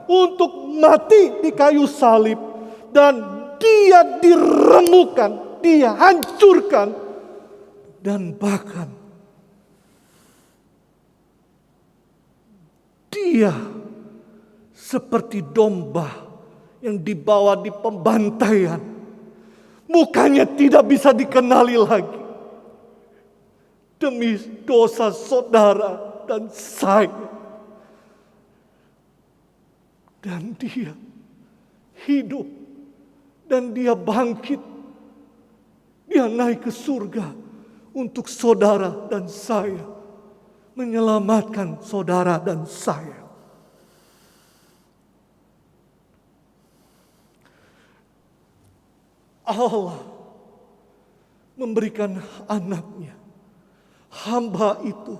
untuk mati di kayu salib. Dan Dia diremukkan, Dia hancurkan. Dan bahkan Dia seperti domba yang dibawa di pembantaian. Mukanya tidak bisa dikenali lagi. Demi dosa saudara dan saya. Dan Dia hidup. Dan Dia bangkit. Dia naik ke surga untuk saudara dan saya. Menyelamatkan saudara dan saya. Allah memberikan anaknya, hamba itu,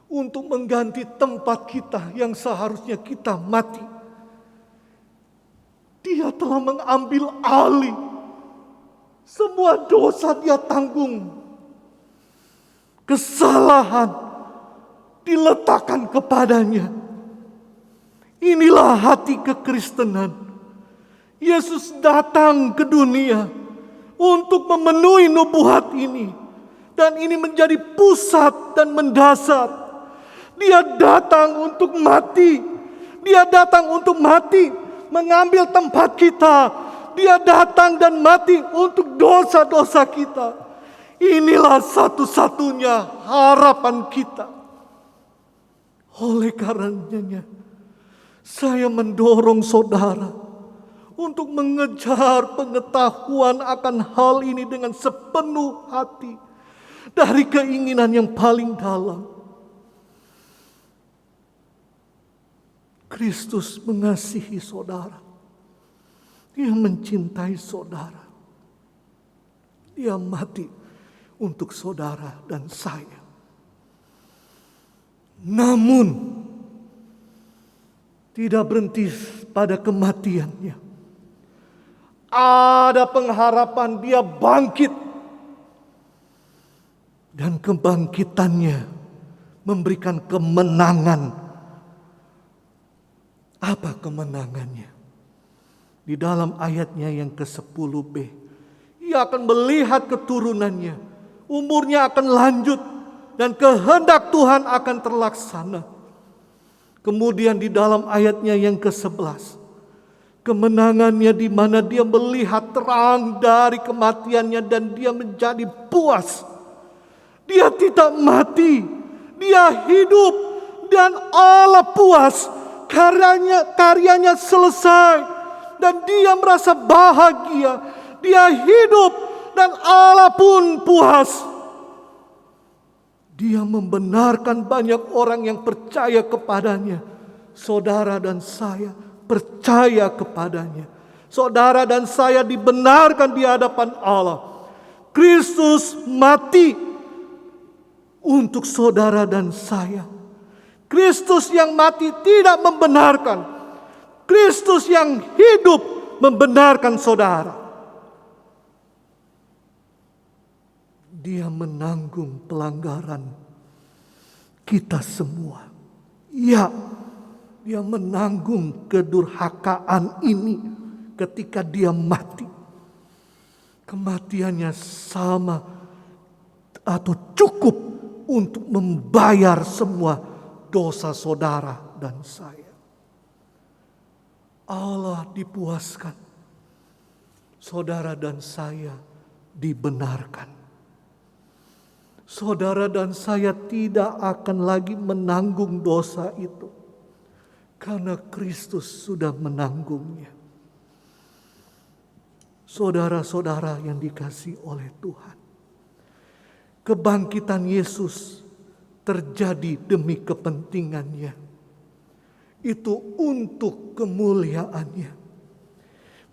untuk mengganti tempat kita yang seharusnya kita mati. Dia telah mengambil alih Semua dosa dia tanggung. Kesalahan diletakkan kepadanya. Inilah hati kekristenan. Yesus datang ke dunia untuk memenuhi nubuat ini. Dan ini menjadi pusat dan mendasar. Dia datang untuk mati. Dia datang untuk mati, mengambil tempat kita. Dia datang dan mati untuk dosa-dosa kita. Inilah satu-satunya harapan kita. Oleh karenanya, saya mendorong saudara untuk mengejar pengetahuan akan hal ini dengan sepenuh hati. Dari keinginan yang paling dalam. Kristus mengasihi saudara. Dia mencintai saudara. Dia mati untuk saudara dan saya. Namun tidak berhenti pada kematiannya. Ada pengharapan dia bangkit. Dan kebangkitannya memberikan kemenangan. Apa kemenangannya? Di dalam ayatnya yang ke-10b. Ia akan melihat keturunannya. Umurnya akan lanjut. Dan kehendak Tuhan akan terlaksana. Kemudian di dalam ayatnya yang ke-11. Kemenangannya di mana dia melihat terang dari kematiannya. Dan dia menjadi puas. Dia tidak mati, dia hidup dan Allah puas. Karyanya selesai dan dia merasa bahagia. Dia hidup dan Allah pun puas. Dia membenarkan banyak orang yang percaya kepadanya. Saudara dan saya percaya kepadanya. Saudara dan saya dibenarkan di hadapan Allah. Kristus mati untuk saudara dan saya. Kristus yang mati tidak membenarkan. Kristus yang hidup membenarkan saudara. Dia menanggung pelanggaran kita semua. Ya, dia menanggung kedurhakaan ini ketika dia mati. Kematiannya sama atau cukup untuk membayar semua dosa saudara dan saya. Allah dipuaskan. Saudara dan saya dibenarkan. Saudara dan saya tidak akan lagi menanggung dosa itu. Karena Kristus sudah menanggungnya. Saudara-saudara yang dikasihi oleh Tuhan. Kebangkitan Yesus terjadi demi kepentingannya. Itu untuk kemuliaannya.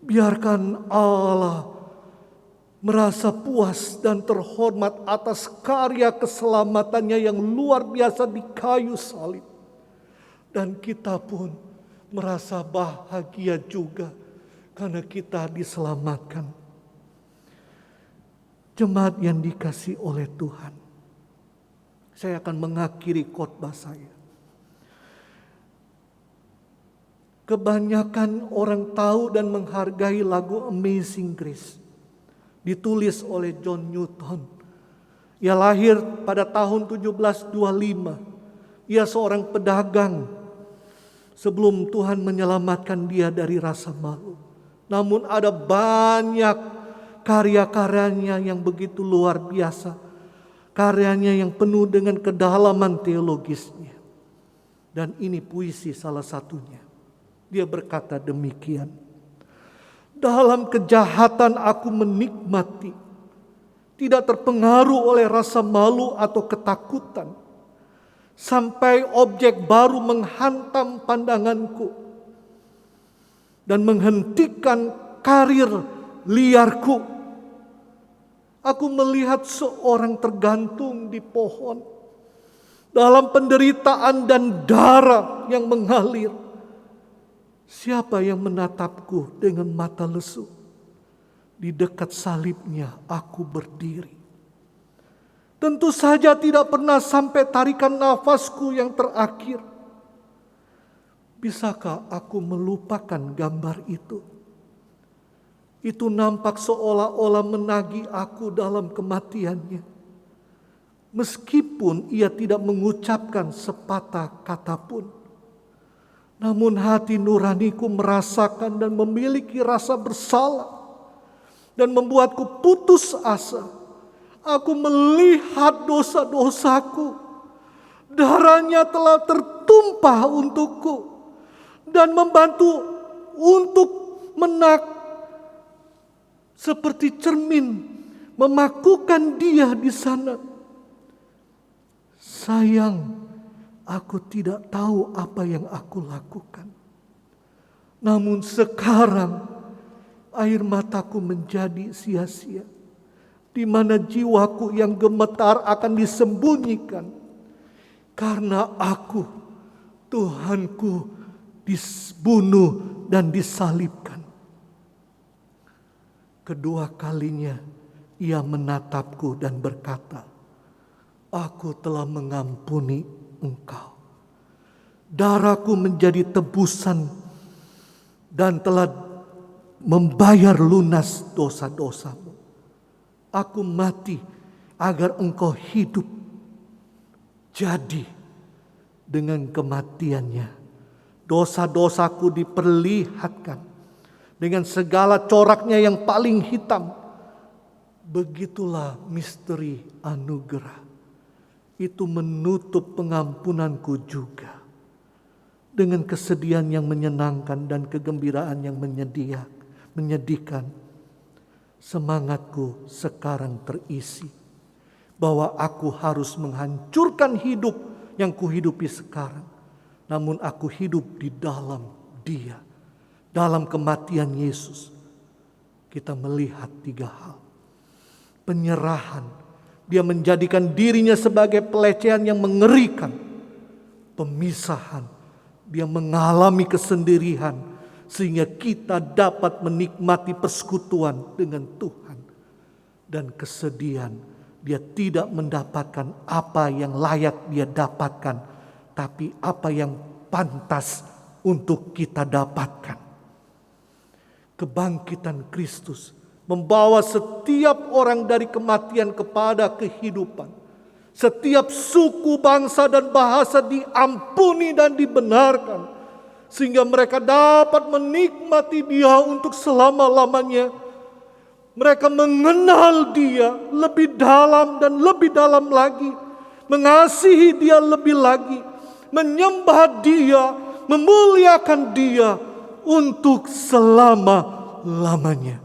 Biarkan Allah merasa puas dan terhormat atas karya keselamatannya yang luar biasa di kayu salib. Dan kita pun merasa bahagia juga karena kita diselamatkan. Jemaat yang dikasihi oleh Tuhan. Saya akan mengakhiri khotbah saya. Kebanyakan orang tahu dan menghargai lagu Amazing Grace. Ditulis oleh John Newton. Ia lahir pada tahun 1725. Ia seorang pedagang. Sebelum Tuhan menyelamatkan dia dari rasa malu. Namun ada banyak karya-karyanya yang begitu luar biasa. Karyanya yang penuh dengan kedalaman teologisnya. Dan ini puisi salah satunya. Dia berkata demikian. Dalam kejahatan aku menikmati. Tidak terpengaruh oleh rasa malu atau ketakutan. Sampai objek baru menghantam pandanganku. Dan menghentikan karir liarku. Aku melihat seorang tergantung di pohon. Dalam penderitaan dan darah yang mengalir. Siapa yang menatapku dengan mata lesu? di dekat salibnya aku berdiri. Tentu saja tidak pernah sampai tarikan nafasku yang terakhir. Bisakah aku melupakan gambar itu? Itu nampak seolah-olah menagih aku dalam kematiannya. Meskipun ia tidak mengucapkan sepatah kata pun. Namun hati nuraniku merasakan dan memiliki rasa bersalah. Dan membuatku putus asa. Aku melihat dosa-dosaku. Darahnya telah tertumpah untukku. Dan membantu untuk seperti cermin memakukan dia di sana. Sayang, aku tidak tahu apa yang aku lakukan. Namun sekarang air mataku menjadi sia-sia. Di mana jiwaku yang gemetar akan disembunyikan. Karena aku, Tuhanku, dibunuh dan disalibkan. Kedua kalinya ia menatapku dan berkata, aku telah mengampuni engkau. Darahku menjadi tebusan dan telah membayar lunas dosa-dosamu. Aku mati agar engkau hidup. Jadi dengan kematiannya dosa-dosaku diperlihatkan dengan segala coraknya yang paling hitam. Begitulah misteri anugerah. Itu menutup pengampunanku juga. Dengan kesedihan yang menyenangkan dan kegembiraan yang menyedihkan. Semangatku sekarang terisi. Bahwa aku harus menghancurkan hidup yang kuhidupi sekarang. Namun aku hidup di dalam Dia. Dalam kematian Yesus. Kita melihat 3 hal. Penyerahan. Dia menjadikan dirinya sebagai pelecehan yang mengerikan. Pemisahan. Dia mengalami kesendirian. Sehingga kita dapat menikmati persekutuan dengan Tuhan. Dan kesedihan. Dia tidak mendapatkan apa yang layak dia dapatkan. Tapi apa yang pantas untuk kita dapatkan. Kebangkitan Kristus membawa setiap orang dari kematian kepada kehidupan. Setiap suku, bangsa dan bahasa diampuni dan dibenarkan. Sehingga mereka dapat menikmati Dia untuk selama-lamanya. Mereka mengenal Dia lebih dalam dan lebih dalam lagi. Mengasihi Dia lebih lagi. Menyembah Dia, memuliakan Dia untuk selama-lamanya.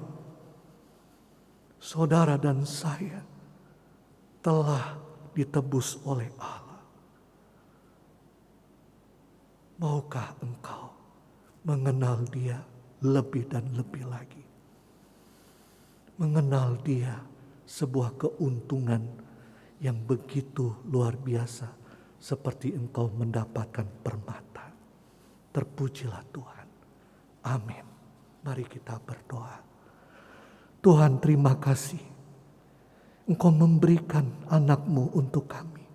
Saudara dan saya telah ditebus oleh Allah. Maukah engkau mengenal Dia lebih dan lebih lagi? Mengenal Dia sebuah keuntungan yang begitu luar biasa, seperti engkau mendapatkan permata. Terpujilah Tuhan. Amin. Mari kita berdoa. Tuhan, terima kasih. Engkau memberikan anak-Mu untuk kami.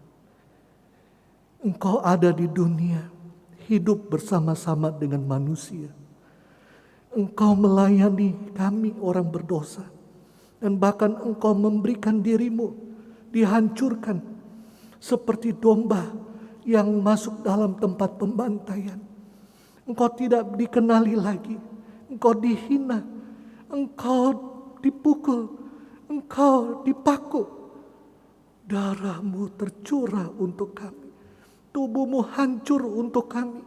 Engkau ada di dunia, hidup bersama-sama dengan manusia. Engkau melayani kami orang berdosa. Dan bahkan engkau memberikan dirimu dihancurkan. Seperti domba yang masuk dalam tempat pembantaian. Engkau tidak dikenali lagi. Engkau dihina. Engkau dipukul. Engkau dipaku. Darahmu tercurah untuk kami. Tubuhmu hancur untuk kami.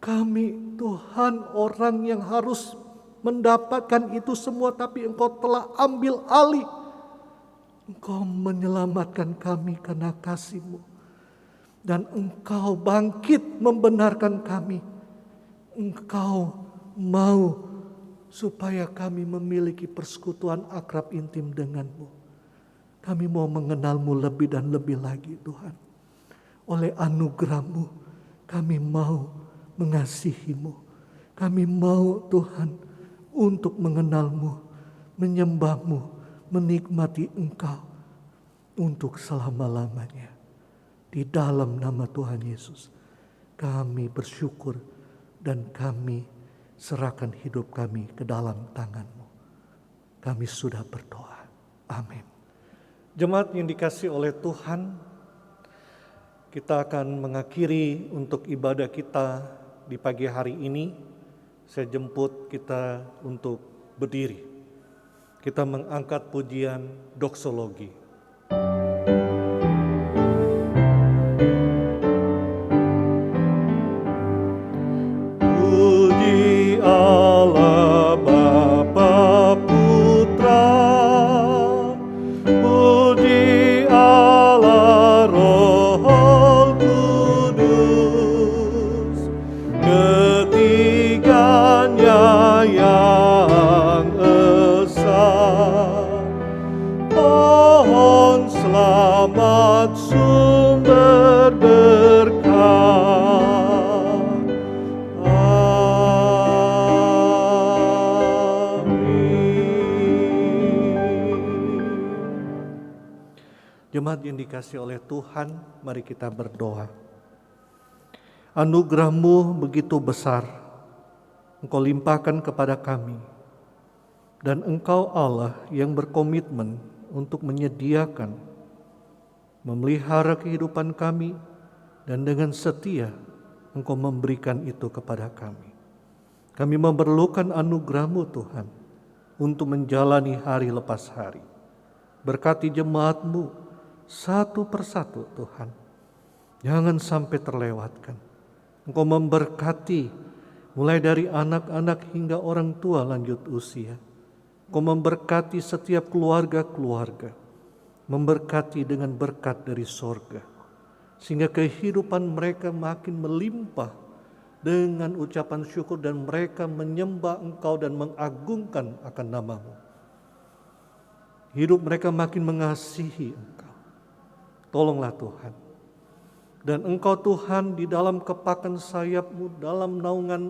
Kami Tuhan orang yang harus mendapatkan itu semua. Tapi Engkau telah ambil alih. Engkau menyelamatkan kami karena kasih-Mu. Dan Engkau bangkit membenarkan kami. Engkau mau supaya kami memiliki persekutuan akrab intim dengan-Mu. Kami mau mengenal-Mu lebih dan lebih lagi Tuhan. Oleh anugerah-Mu kami mau mengasihi-Mu. Kami mau Tuhan untuk mengenal-Mu menyembah-Mu, menikmati Engkau untuk selama-lamanya. Di dalam nama Tuhan Yesus, kami bersyukur dan kami serahkan hidup kami ke dalam tangan-Mu. Kami sudah berdoa. Amin. Jemaat yang dikasihi oleh Tuhan, kita akan mengakhiri untuk ibadah kita di pagi hari ini. Saya jemput kita untuk berdiri. Kita mengangkat pujian doksologi. Puji Allah Bapa Putra, puji Allah Roh Kudus, ketiganya yang esa. Pohon selamat sumber berkah. Jemaat yang dikasihi oleh Tuhan, mari kita berdoa. Anugerah-Mu begitu besar, Engkau limpahkan kepada kami. Dan Engkau Allah yang berkomitmen untuk menyediakan, memelihara kehidupan kami, dan dengan setia Engkau memberikan itu kepada kami. Kami memerlukan anugerah-Mu Tuhan, untuk menjalani hari lepas hari. Berkati jemaat-Mu, satu persatu Tuhan, jangan sampai terlewatkan. Engkau memberkati mulai dari anak-anak hingga orang tua lanjut usia. Engkau memberkati setiap keluarga-keluarga, memberkati dengan berkat dari sorga, sehingga kehidupan mereka makin melimpah dengan ucapan syukur dan mereka menyembah Engkau dan mengagungkan akan nama-Mu. Hidup mereka makin mengasihi Engkau. Tolonglah Tuhan. Dan Engkau Tuhan di dalam kepakan sayap-Mu, dalam naungan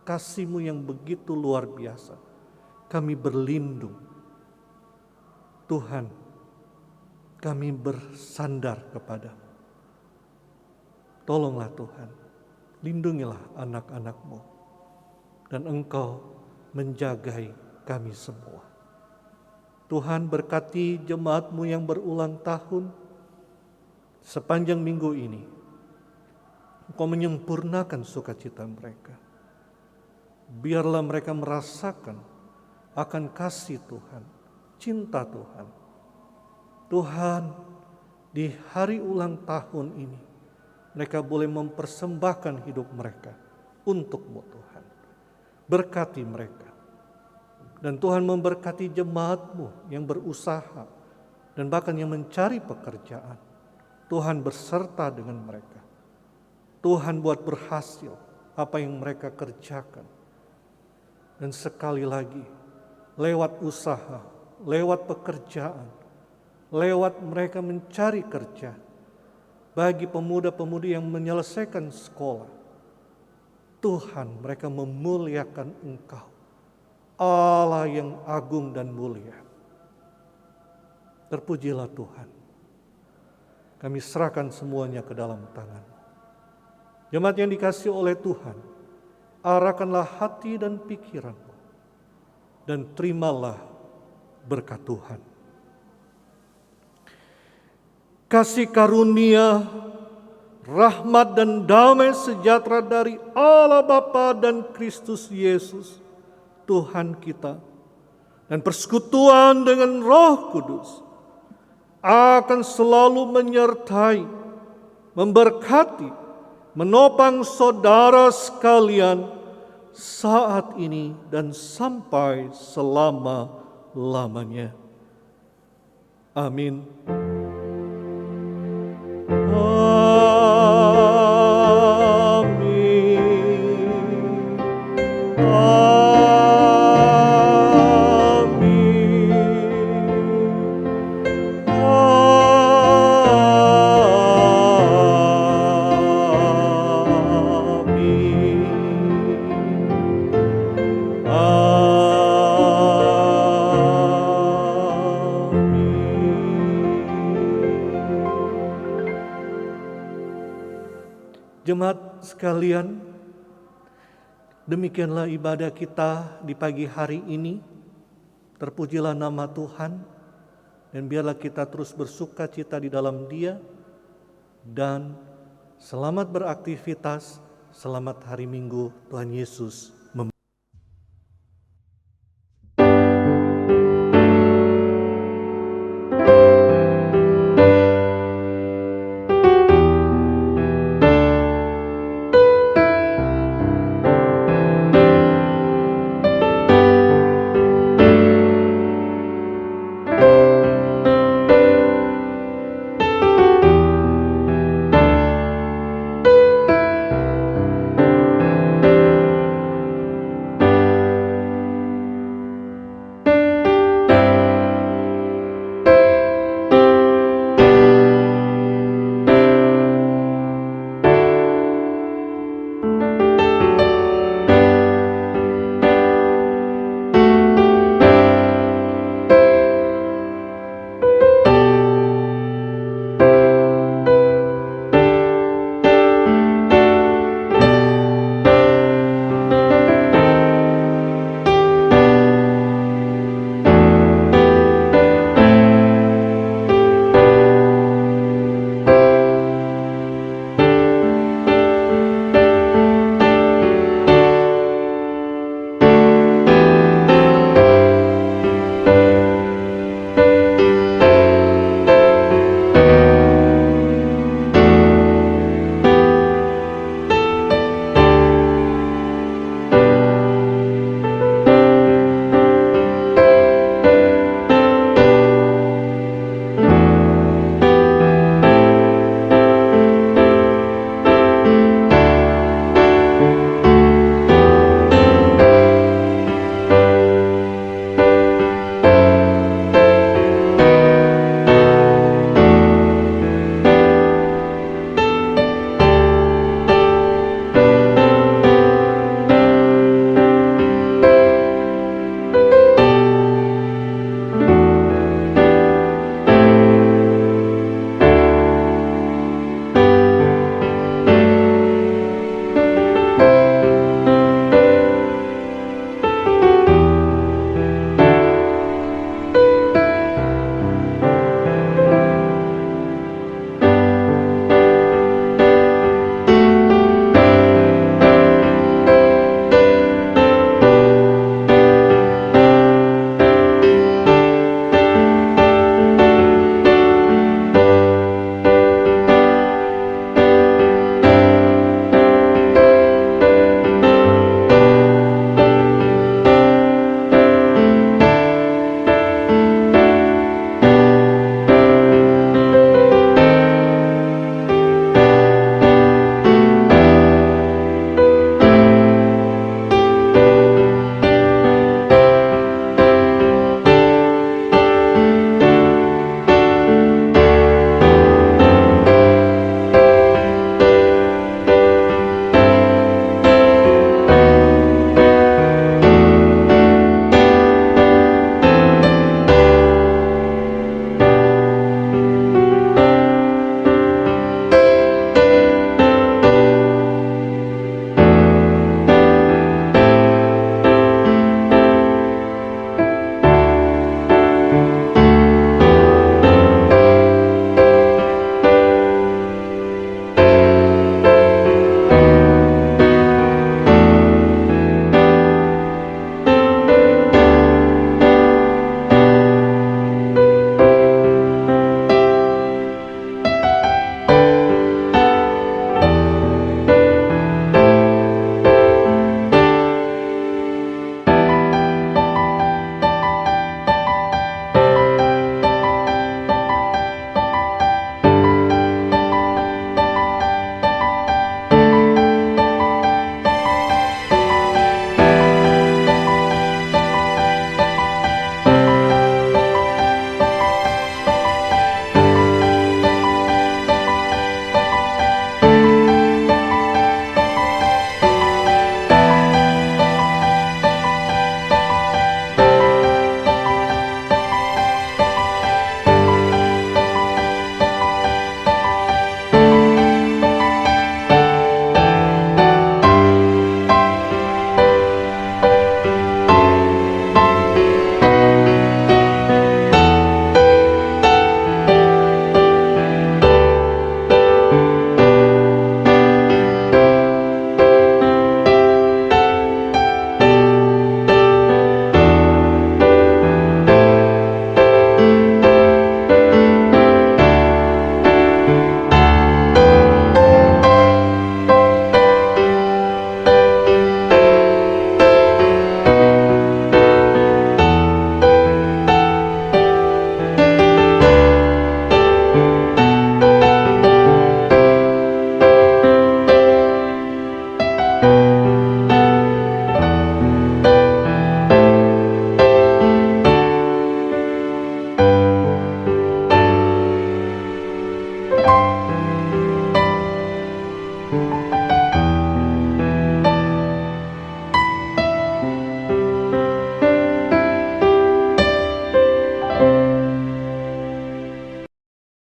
kasih-Mu yang begitu luar biasa, kami berlindung. Tuhan, kami bersandar kepada-Mu. Tolonglah Tuhan, lindungilah anak-anak-Mu, dan Engkau menjagai kami semua. Tuhan, berkati jemaat-Mu yang berulang tahun. Sepanjang minggu ini, Engkau menyempurnakan sukacita mereka. Biarlah mereka merasakan akan kasih Tuhan, cinta Tuhan. Tuhan, di hari ulang tahun ini, mereka boleh mempersembahkan hidup mereka untuk-Mu Tuhan. Berkati mereka. Dan Tuhan memberkati jemaat-Mu yang berusaha dan bahkan yang mencari pekerjaan. Tuhan berserta dengan mereka. Tuhan buat berhasil apa yang mereka kerjakan. Dan sekali lagi, lewat usaha, lewat pekerjaan, lewat mereka mencari kerja, bagi pemuda-pemudi yang menyelesaikan sekolah, Tuhan, mereka memuliakan Engkau, Allah yang agung dan mulia. Terpujilah Tuhan. Kami serahkan semuanya ke dalam tangan. Jemaat yang dikasihi oleh Tuhan, arahkanlah hati dan pikiranmu, dan terimalah berkat Tuhan. Kasih karunia, rahmat dan damai sejahtera dari Allah Bapa dan Kristus Yesus, Tuhan kita, dan persekutuan dengan Roh Kudus akan selalu menyertai, memberkati, menopang saudara sekalian saat ini dan sampai selama-lamanya. Amin. Jemaat sekalian, demikianlah ibadah kita di pagi hari ini. Terpujilah nama Tuhan, dan biarlah kita terus bersuka cita di dalam Dia, dan selamat beraktivitas, selamat hari Minggu, Tuhan Yesus